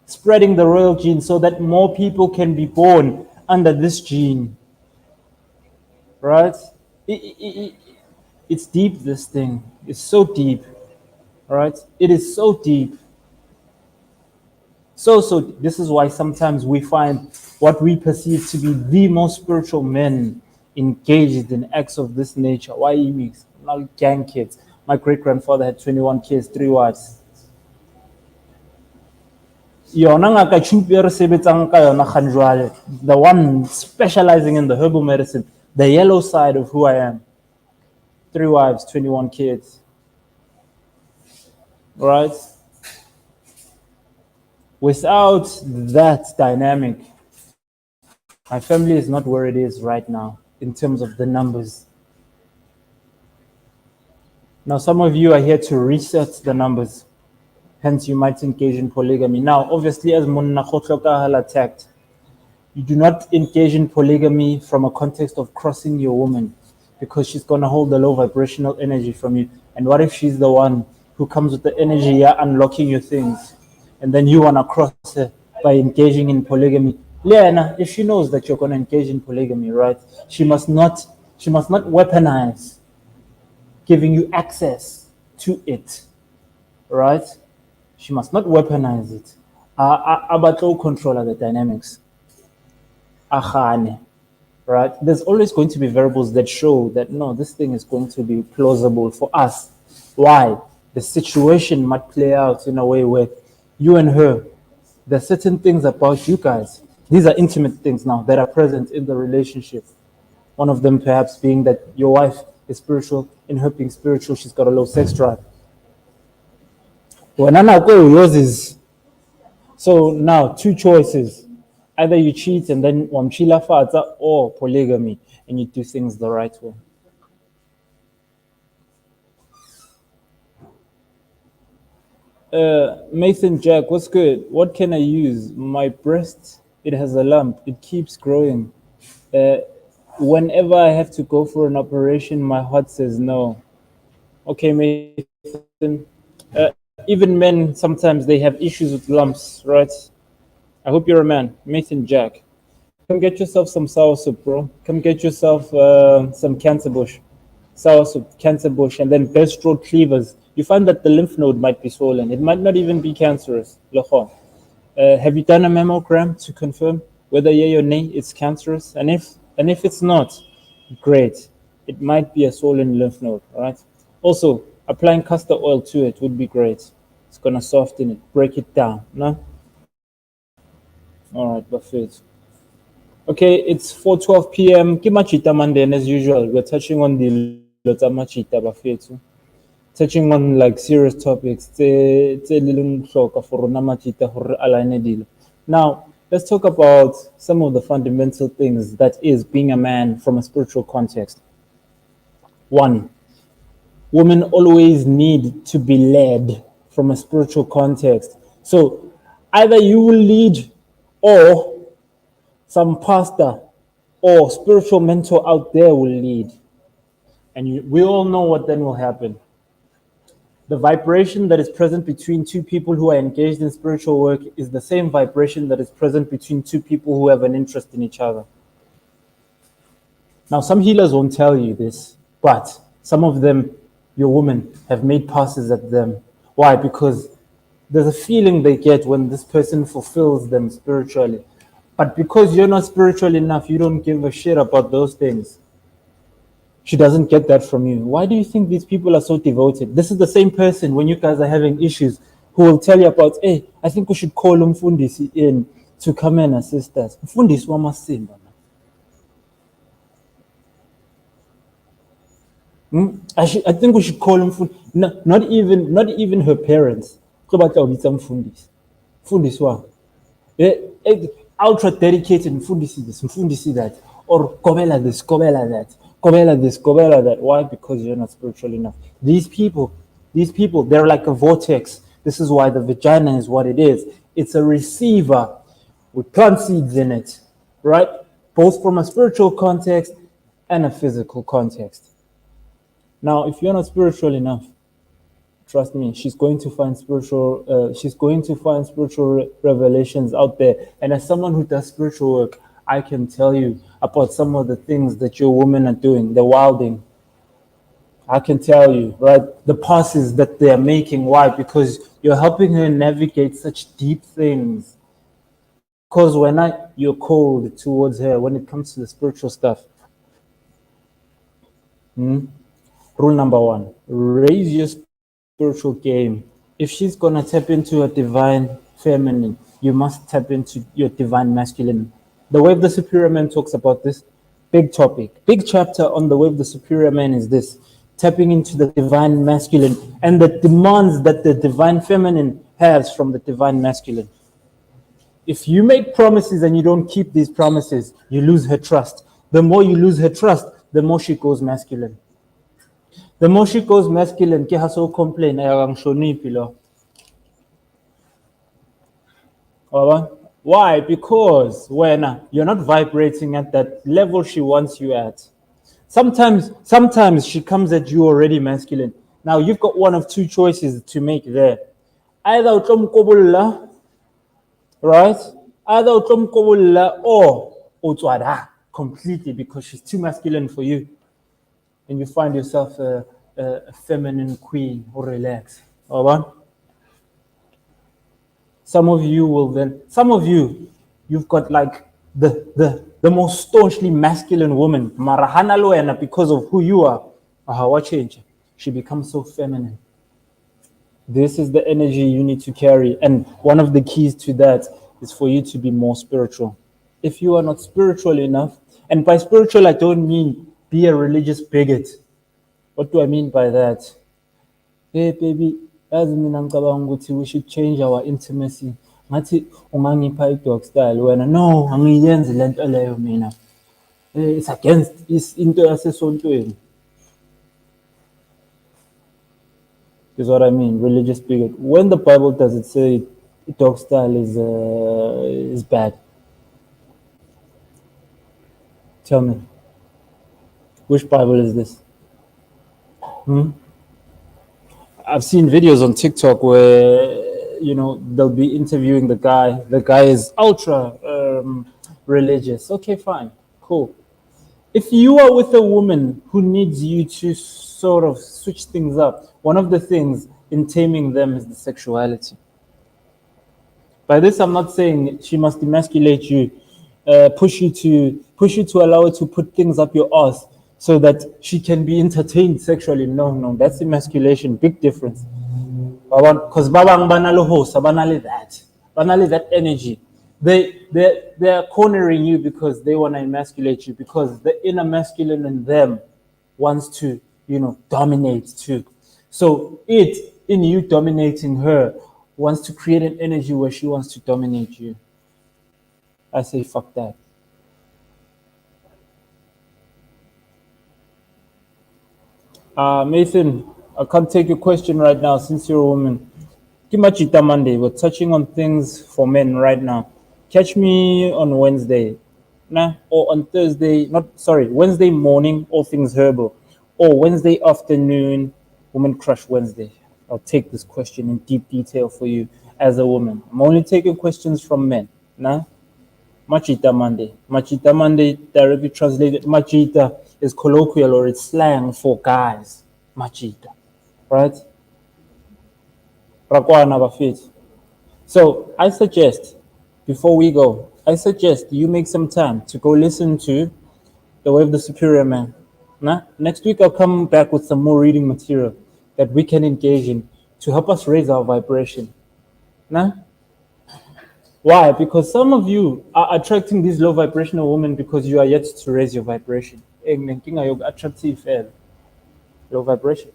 Spreading the royal gene so that more people can be born under this gene. Right? It's deep, this thing. It's so deep. Right? It is so deep. So this is why sometimes we find what we perceive to be the most spiritual men engaged in acts of this nature. Why he mix? Now gang kids. My great grandfather had 21 kids, 3 wives. The one specializing in the herbal medicine, the yellow side of who I am. 3 wives, 21 kids. Right? Without that dynamic, my family is not where it is right now in terms of the numbers. Now, some of you are here to reset the numbers. Hence, you might engage in polygamy. Now, obviously, as Munna Khotlokahal attacked, you do not engage in polygamy from a context of crossing your woman, because she's going to hold the low vibrational energy from you. And what if she's the one who comes with the energy, unlocking your things, and then you want to cross her by engaging in polygamy? Lena, if she knows that you're going to engage in polygamy, right, she must not weaponize giving you access to it, right? She must not weaponize it. Abato control the dynamics. Ahane. Right? There's always going to be variables that show that no, this thing is going to be plausible for us. Why? The situation might play out in a way where you and her, there's certain things about you guys. These are intimate things now that are present in the relationship. One of them perhaps being that your wife is spiritual. In her being spiritual, she's got a low sex drive. When I go, yours is. So now, two choices. Either you cheat and then wamchila fata, or polygamy and you do things the right way. Mason Jack, what's good? What can I use? My breast, it has a lump. It keeps growing. Uh, Whenever I have to go for an operation, my heart says no. Okay, Mason. Even men, sometimes they have issues with lumps, right? I hope you're a man. Mason Jack. Come get yourself some sour soup, bro. Come get yourself some cancer bush. Sour soup, cancer bush, and then best road cleavers. You find that the lymph node might be swollen. It might not even be cancerous. Have you done a mammogram to confirm whether yea or nay it's cancerous? And if it's not, great. It might be a swollen lymph node. All right. Also, applying castor oil to it would be great. It's gonna soften it, break it down. No. All right, perfect. Okay, it's 4:12 p.m. Ke Majita Monday, and as usual, we're touching on the Lotsa Majita Bafetu. Touching on like serious topics. Now, let's talk about some of the fundamental things that is being a man from a spiritual context. One, women always need to be led from a spiritual context. So either you will lead or some pastor or spiritual mentor out there will lead. And we all know what then will happen. The vibration that is present between two people who are engaged in spiritual work is the same vibration that is present between two people who have an interest in each other. Now, some healers won't tell you this, but some of them, your women, have made passes at them. Why? Because there's a feeling they get when this person fulfills them spiritually. But because you're not spiritual enough, you don't give a shit about those things. She doesn't get that from you. Why do you think these people are so devoted? This is the same person when you guys are having issues who will tell you about, hey, I think we should call Mfundisi in to come and assist us. Mfundisi wamasimba. I think we should call him. Not even her parents. Mfundisi wa. Ultra dedicated Mfundisi this, Mfundisi that, or Kobela this, Kobela that. Kobela this, Kobela that. Why? Because you're not spiritual enough. These people, they're like a vortex. This is why the vagina is what it is. It's a receiver with plant seeds in it, right? Both from a spiritual context and a physical context. Now, if you're not spiritual enough, trust me, she's going to find spiritual revelations out there. And as someone who does spiritual work, I can tell you about some of the things that your women are doing, the wilding. I can tell you, right? The passes that they are making. Why? Because you're helping her navigate such deep things. Because you're cold towards her when it comes to the spiritual stuff. Rule number 1, raise your spiritual game. If she's going to tap into a divine feminine, you must tap into your divine masculine. The way the superior man talks about this, big topic, big chapter on the way of the superior man is this, tapping into the divine masculine and the demands that the divine feminine has from the divine masculine. If you make promises and you don't keep these promises, you lose her trust. The more you lose her trust, the more she goes masculine. The more she goes masculine, ke ha so complain ayang shonipi lo. Why? Because when you're not vibrating at that level she wants you at. Sometimes she comes at you already masculine. Now you've got one of two choices to make there. Either utomkobulla, right? Either utomkobulla or utwada completely because she's too masculine for you. And you find yourself a feminine queen or relax. All right? Some of you've got like the most staunchly masculine woman, Marahana Loena, because of who you are. What change? She becomes so feminine. This is the energy you need to carry. And one of the keys to that is for you to be more spiritual. If you are not spiritual enough, and by spiritual, I don't mean be a religious bigot. What do I mean by that? Hey, baby, Yazi mina ngicabanga ukuthi we should change our intimacy. Ngathi ungangipha i-dog style wena, no, angiyenzi lento leyo mina. It's against into yasesontweni. Is what I mean, religious bigot. When the Bible does it say dog style is bad? Tell me. Which Bible is this? I've seen videos on TikTok where they'll be interviewing the guy. The guy is ultra religious. Okay, fine, cool. If you are with a woman who needs you to sort of switch things up, one of the things in taming them is the sexuality. By this, I'm not saying she must emasculate you, push you to allow her to put things up your ass so that she can be entertained sexually. No, that's emasculation. Big difference. Because that energy. They are cornering you because they want to emasculate you, because the inner masculine in them wants to dominate too. So it, in you dominating her, wants to create an energy where she wants to dominate you. I say fuck that. Nathan, I can't take your question right now since you're a woman. Majita Monday, we're touching on things for men right now. Catch me on Wednesday, or on Thursday, Wednesday morning, all things herbal, or Wednesday afternoon, Woman Crush Wednesday. I'll take this question in deep detail for you as a woman. I'm only taking questions from men, Majita Monday. Majita Monday, directly translated, Majita is colloquial or it's slang for guys. Majita, right? Rakwana bafit. So I suggest, before we go, you make some time to go listen to The Way of the Superior Man. Next week I'll come back with some more reading material that we can engage in to help us raise our vibration. Why? Because some of you are attracting these low vibrational women because you are yet to raise your vibration. Attractive, low vibration.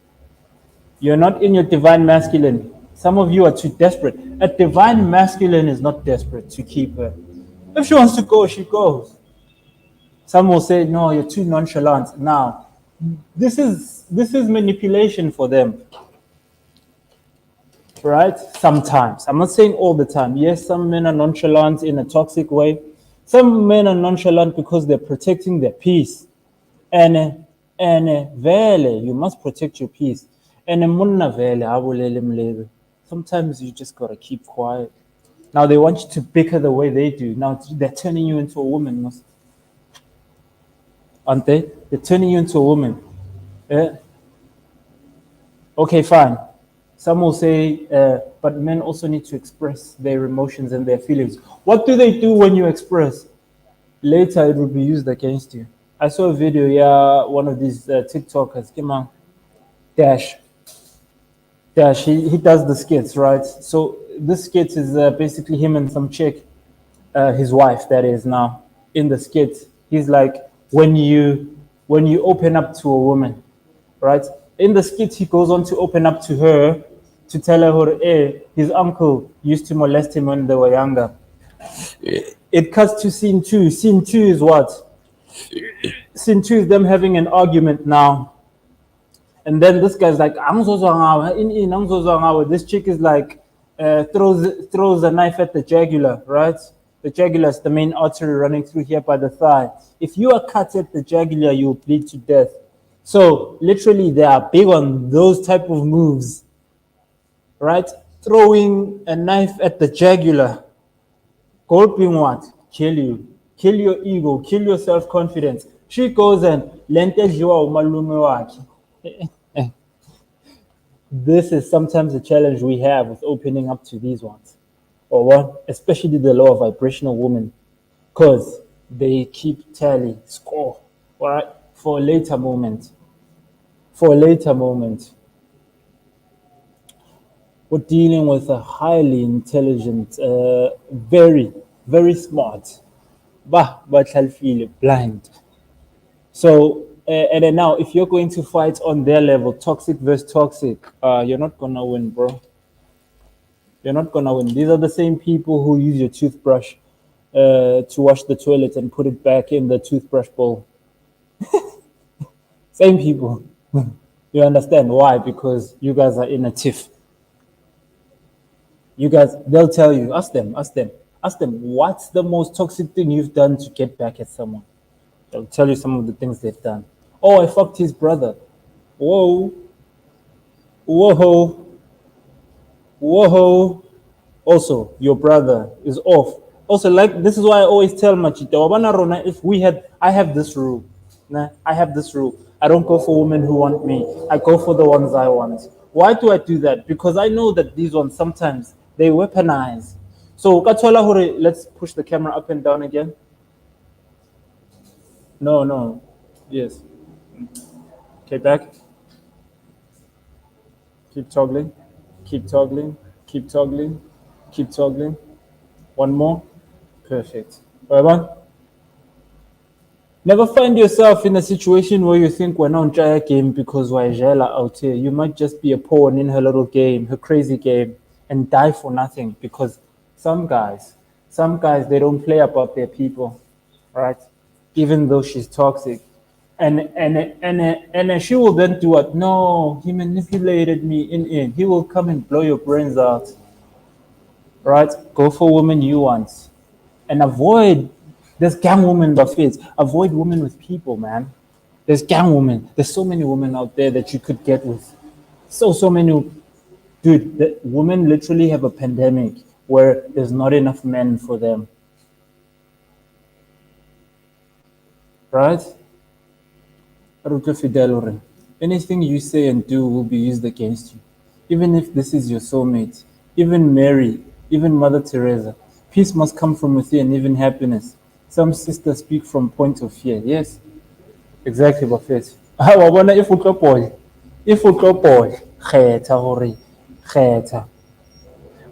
You're not in your divine masculine. Some of you are too desperate. A divine masculine is not desperate to keep her. If she wants to go, she goes. Some will say, no, you're too nonchalant. Now, this is manipulation for them. Right? Sometimes. I'm not saying all the time. Yes, some men are nonchalant in a toxic way. Some men are nonchalant because they're protecting their peace. And vele, you must protect your peace. And sometimes you just gotta keep quiet. Now they want you to bicker the way they do. Now they're turning you into a woman, aren't they? They're turning you into a woman. Yeah. Okay, fine. Some will say, but men also need to express their emotions and their feelings. What do they do when you express? Later, it will be used against you. I saw a video, one of these TikTokers came on. Dash, he does the skits, right? So this skit is basically him and some chick, his wife, that is now, in the skit. He's like, when you open up to a woman, right? In the skit, he goes on to open up to her, to tell her, hey, his uncle used to molest him when they were younger. It cuts to scene 2. Scene 2 is what? Scene 2 is them having an argument now. And then this guy's like, this chick is like, throws a knife at the jugular, right? The jugular is the main artery running through here by the thigh. If you are cut at the jugular, you'll bleed to death. So literally, they are big on those type of moves, right? Throwing a knife at the jugular. Gulping what? Kill you. Kill your ego. Kill your self-confidence. She goes and this is sometimes a challenge we have with opening up to these ones. Or what? Especially the lower vibrational women. Because they keep tally, score, all right, for a later moment. We're dealing with a highly intelligent, very, very smart, but blind. So And then now, if you're going to fight on their level, toxic versus toxic, you're not gonna win, bro. You're not gonna win. These are the same people who use your toothbrush to wash the toilet and put it back in the toothbrush bowl. Same people. You understand why? Because you guys are in a tiff. You guys, they'll tell you. Ask them. What's the most toxic thing you've done to get back at someone? They'll tell you some of the things they've done. Oh, I fucked his brother. Whoa, whoa, whoa. Also, your brother is off. Also, like this is why I always tell Majita, Wabana Rona, if we had, I have this rule. Nah, I have this rule. I don't go for women who want me. I go for the ones I want. Why do I do that? Because I know that these ones sometimes they weaponize. So, Katwala Hore, let's push the camera up and down again. No, no. Yes. Okay, back. Keep toggling. Keep toggling. Keep toggling. Keep toggling. One more. Perfect. Right, never find yourself in a situation where you think we're not on a game because we're Jela out here. You might just be a pawn in her little game, her crazy game, and die for nothing because some guys, they don't play about their people, right? Even though she's toxic. And she will then do what? No, he manipulated me in. He will come and blow your brains out. Right? Go for women you want. And avoid there's gang women buffets. Avoid women with people, man. There's gang women. There's so many women out there that you could get with. So many. Dude, the women literally have a pandemic where there's not enough men for them. Right? Aruto Fidel, anything you say and do will be used against you. Even if this is your soulmate, even Mary, even Mother Teresa. Peace must come from within, even happiness. Some sisters speak from point of fear. Yes, exactly, Buffett. If we go boy, khetha hore, khetha.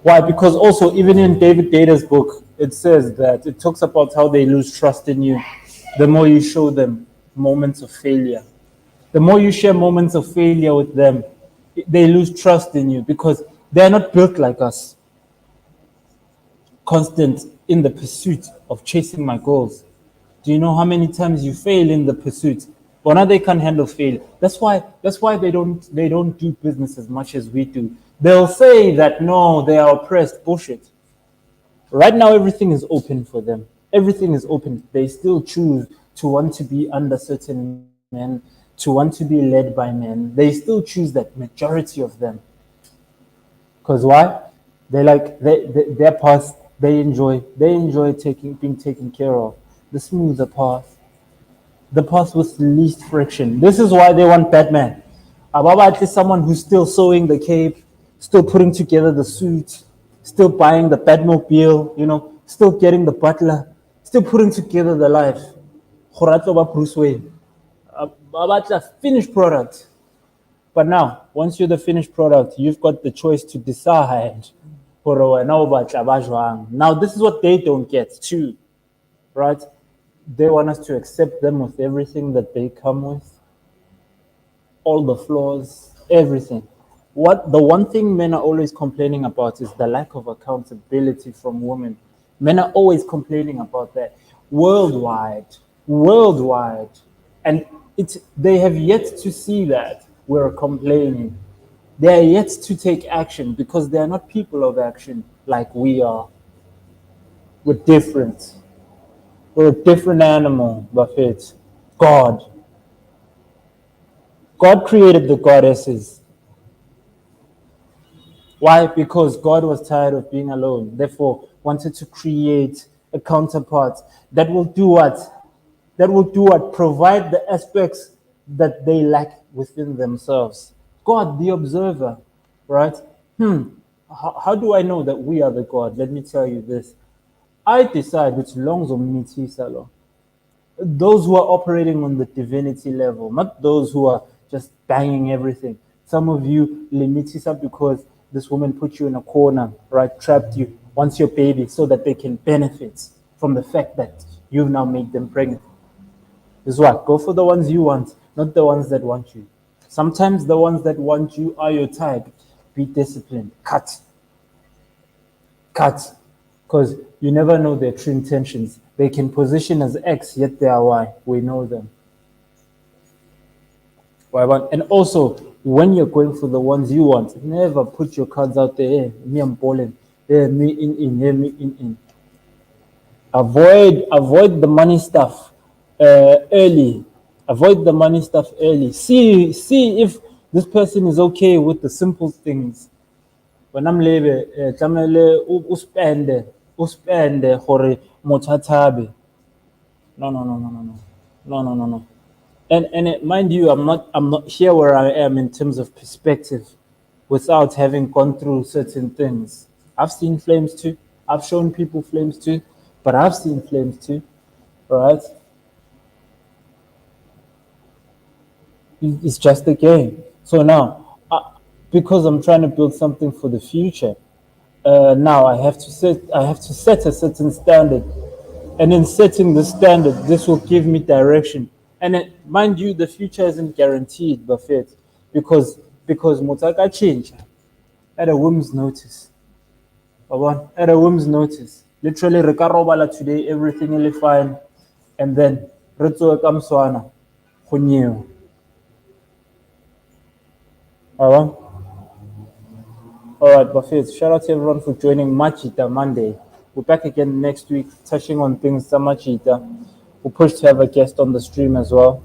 Why? Because also, even in David Data's book, it says that it talks about how they lose trust in you the more you show them moments of failure. The more you share moments of failure with them, they lose trust in you because they're not built like us. Constant in the pursuit of chasing my goals. Do you know how many times you fail in the pursuit? But now they can't handle failure. That's why they don't do business as much as we do. They'll say that no, they are oppressed. Bullshit. Right now everything is open for them. Everything is open. They still choose to want to be under certain men, to want to be led by men. They still choose that, majority of them. Because why? They like their path. They enjoy being taken care of. The smoother path. The path with least friction. This is why they want Batman. Ababa at least someone who's still sewing the cape, still putting together the suit, still buying the Batmobile, still getting the butler, still putting together the life. Bruce Wayne. Ababa finished product. But now, once you're the finished product, you've got the choice to decide. Now, this is what they don't get too, right? They want us to accept them with everything that they come with, all the flaws, everything. The one thing men are always complaining about is the lack of accountability from women. Men are always complaining about that worldwide, and they have yet to see that we're complaining. They are yet to take action because they are not people of action like we are. We're different. We're a different animal, Buffett. God created the goddesses. Why? Because God was tired of being alone. Therefore, wanted to create a counterpart that will do what? Provide the aspects that they lack within themselves. God, the observer, right? How do I know that we are the God? Let me tell you this. I decide which longs of those who are operating on the divinity level, not those who are just banging everything. Some of you limitisa because this woman put you in a corner, right? Trapped you, wants your baby so that they can benefit from the fact that you've now made them pregnant. Is what? Go for the ones you want. not the ones that want you. Sometimes the ones that want you are your type. Be disciplined. Cut. Because you never know their true intentions. They can position as X, yet they are Y. We know them. And also, when you're going for the ones you want, never put your cards out there. Hey, me, I'm balling. Hey, me in. Hey, me in. Avoid the money stuff early. Avoid the money stuff early. See if this person is okay with the simple things. When I'm leaving, uspende gore motho a thabe. No. And mind you, I'm not here where I am in terms of perspective, without having gone through certain things. I've seen flames too. I've shown people flames too, but I've seen flames too. Right? It's just a game. So now, because I'm trying to build something for the future, now I have to set a certain standard, and in setting the standard, this will give me direction. And mind you, the future isn't guaranteed, Buffett, because Motaka change at a whim's notice. At a whim's notice. Literally, Rekarobala today, everything will be fine, and then Ritzo Kamswana, Hunyo. All right, Buffett. Shout out to everyone for joining Majita Monday. We're back again next week, touching on things Samachita. We'll push to have a guest on the stream as well,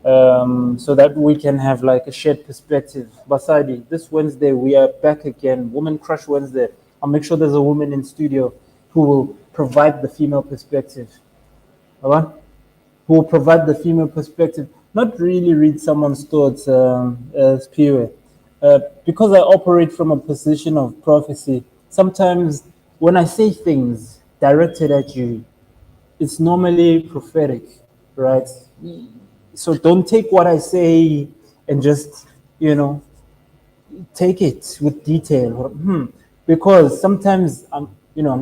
so that we can have like a shared perspective. Basadi, this Wednesday we are back again, Woman Crush Wednesday. I'll make sure there's a woman in studio who will provide the female perspective. All right? Who will provide the female perspective, not really read someone's thoughts as pure. Because I operate from a position of prophecy, sometimes when I say things directed at you, it's normally prophetic, right? So don't take what I say and just, take it with detail. Because sometimes I'm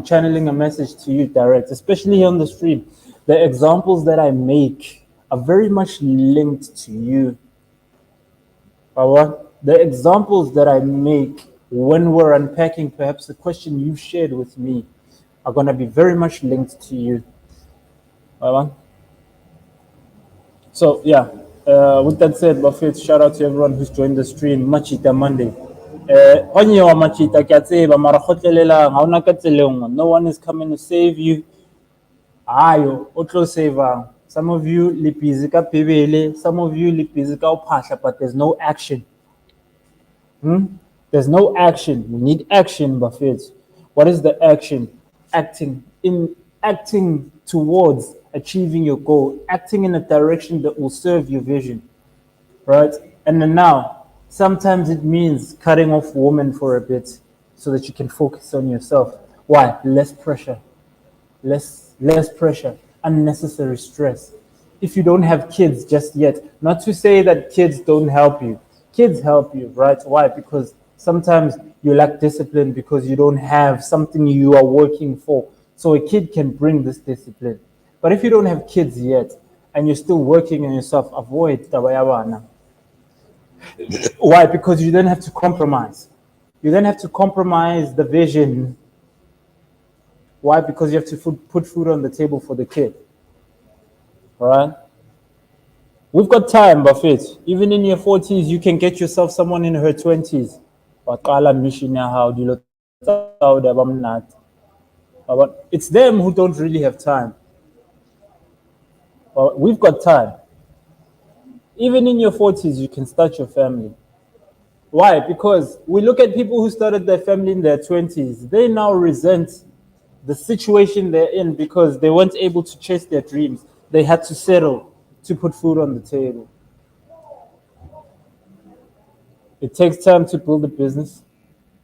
channeling a message to you direct, especially on the stream. The examples that I make are very much linked to you. The examples that I make when we're unpacking perhaps the question you've shared with me are going to be very much linked to you. So yeah, with that said, Buffett, shout out to everyone who's joined the stream. Majita Monday. No one is coming to save you. Ayo, otlo saver. Some of you lipizika pibele, some of you lipizika opasha, but there's no action. There's no action. We need action, Buffett. What is the action? Acting towards achieving your goal, acting in a direction that will serve your vision, right? And then now, sometimes it means cutting off women for a bit so that you can focus on yourself. Why? Less pressure, less pressure, unnecessary stress. If you don't have kids just yet, not to say that kids don't help you. Kids help you, right? Why? Because sometimes you lack discipline because you don't have something you are working for. So a kid can bring this discipline. But if you don't have kids yet and you're still working on yourself, avoid tabayabana. Why? Because you then have to compromise. You then have to compromise the vision. Why? Because you have to put food on the table for the kid. All right? We've got time, Buffett. Even in your 40s, you can get yourself someone in her 20s. It's them who don't really have time. Well, we've got time. Even in your 40s, you can start your family. Why? Because we look at people who started their family in their 20s. They now resent the situation they're in because they weren't able to chase their dreams. They had to settle to put food on the table. It takes time to build a business.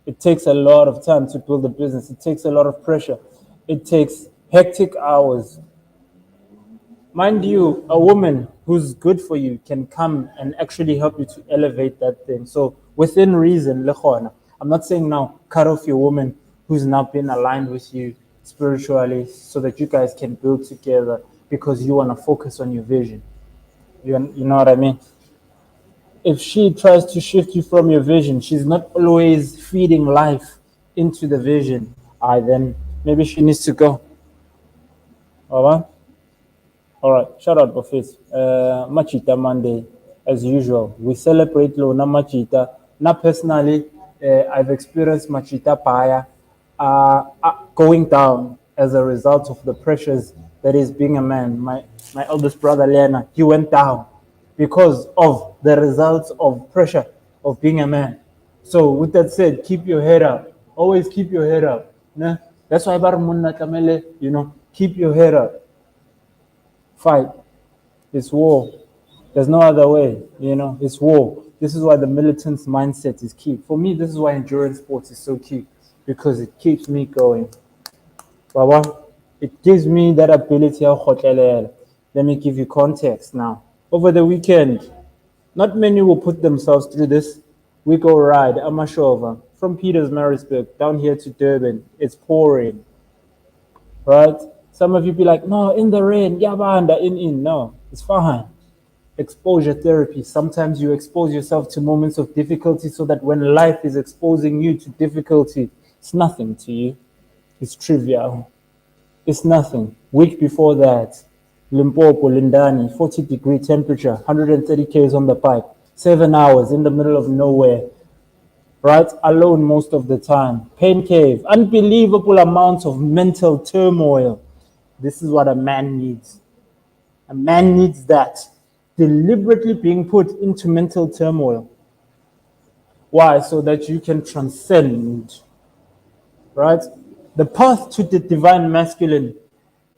It takes a lot of time to build a business. It takes a lot of pressure. It takes hectic hours. Mind you, a woman who's good for you can come and actually help you to elevate that thing. So within reason, I'm not saying now cut off your woman who's not been aligned with you spiritually so that you guys can build together because you want to focus on your vision. You know what I mean? if she tries to shift you from your vision, she's not always feeding life into the vision, then maybe she needs to go. All right? All right, shout out Buffet. Majita Monday, as usual. We celebrate Lona Majita. Now, personally, I've experienced Majita Paya going down as a result of the pressures that is being a man. My eldest brother, Lena, he went down because of the results of pressure of being a man. So, with that said, keep your head up. Always keep your head up. Nah? That's why Baramunna Kamele, keep your head up. Fight. It's war. There's no other way, it's war. This is why the militant's mindset is key. For me, this is why endurance sports is so key, because it keeps me going. Baba, it gives me that ability of hotelele. Let me give you context now. Over the weekend, not many will put themselves through this. We go ride Amashova from Pietersmaritzburg down here to Durban. It's pouring, right? Some of you be like, no, in the rain, yabanda, in. No, it's fine. Exposure therapy. Sometimes you expose yourself to moments of difficulty so that when life is exposing you to difficulty, it's nothing to you. It's trivial. It's nothing. Week before that, Limpopo, Lindani, 40-degree temperature, 130 Ks on the pipe, 7 hours in the middle of nowhere, right? Alone most of the time. Pain cave, unbelievable amounts of mental turmoil. This is what a man needs. A man needs that. Deliberately being put into mental turmoil. Why? So that you can transcend, right? The path to the divine masculine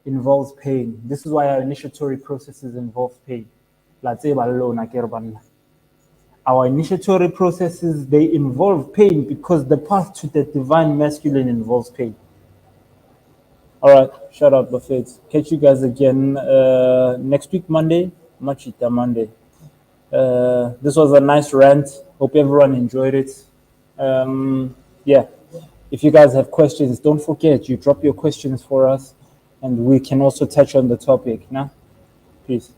involves pain. This is why our initiatory processes involve pain. Our initiatory processes, they involve pain because the path to the divine masculine involves pain. All right, shout out Buffett. Catch you guys again next week, Monday. Majita Monday. This was a nice rant. Hope everyone enjoyed it. Yeah, if you guys have questions, don't forget, you drop your questions for us and we can also touch on the topic. Nah? Peace.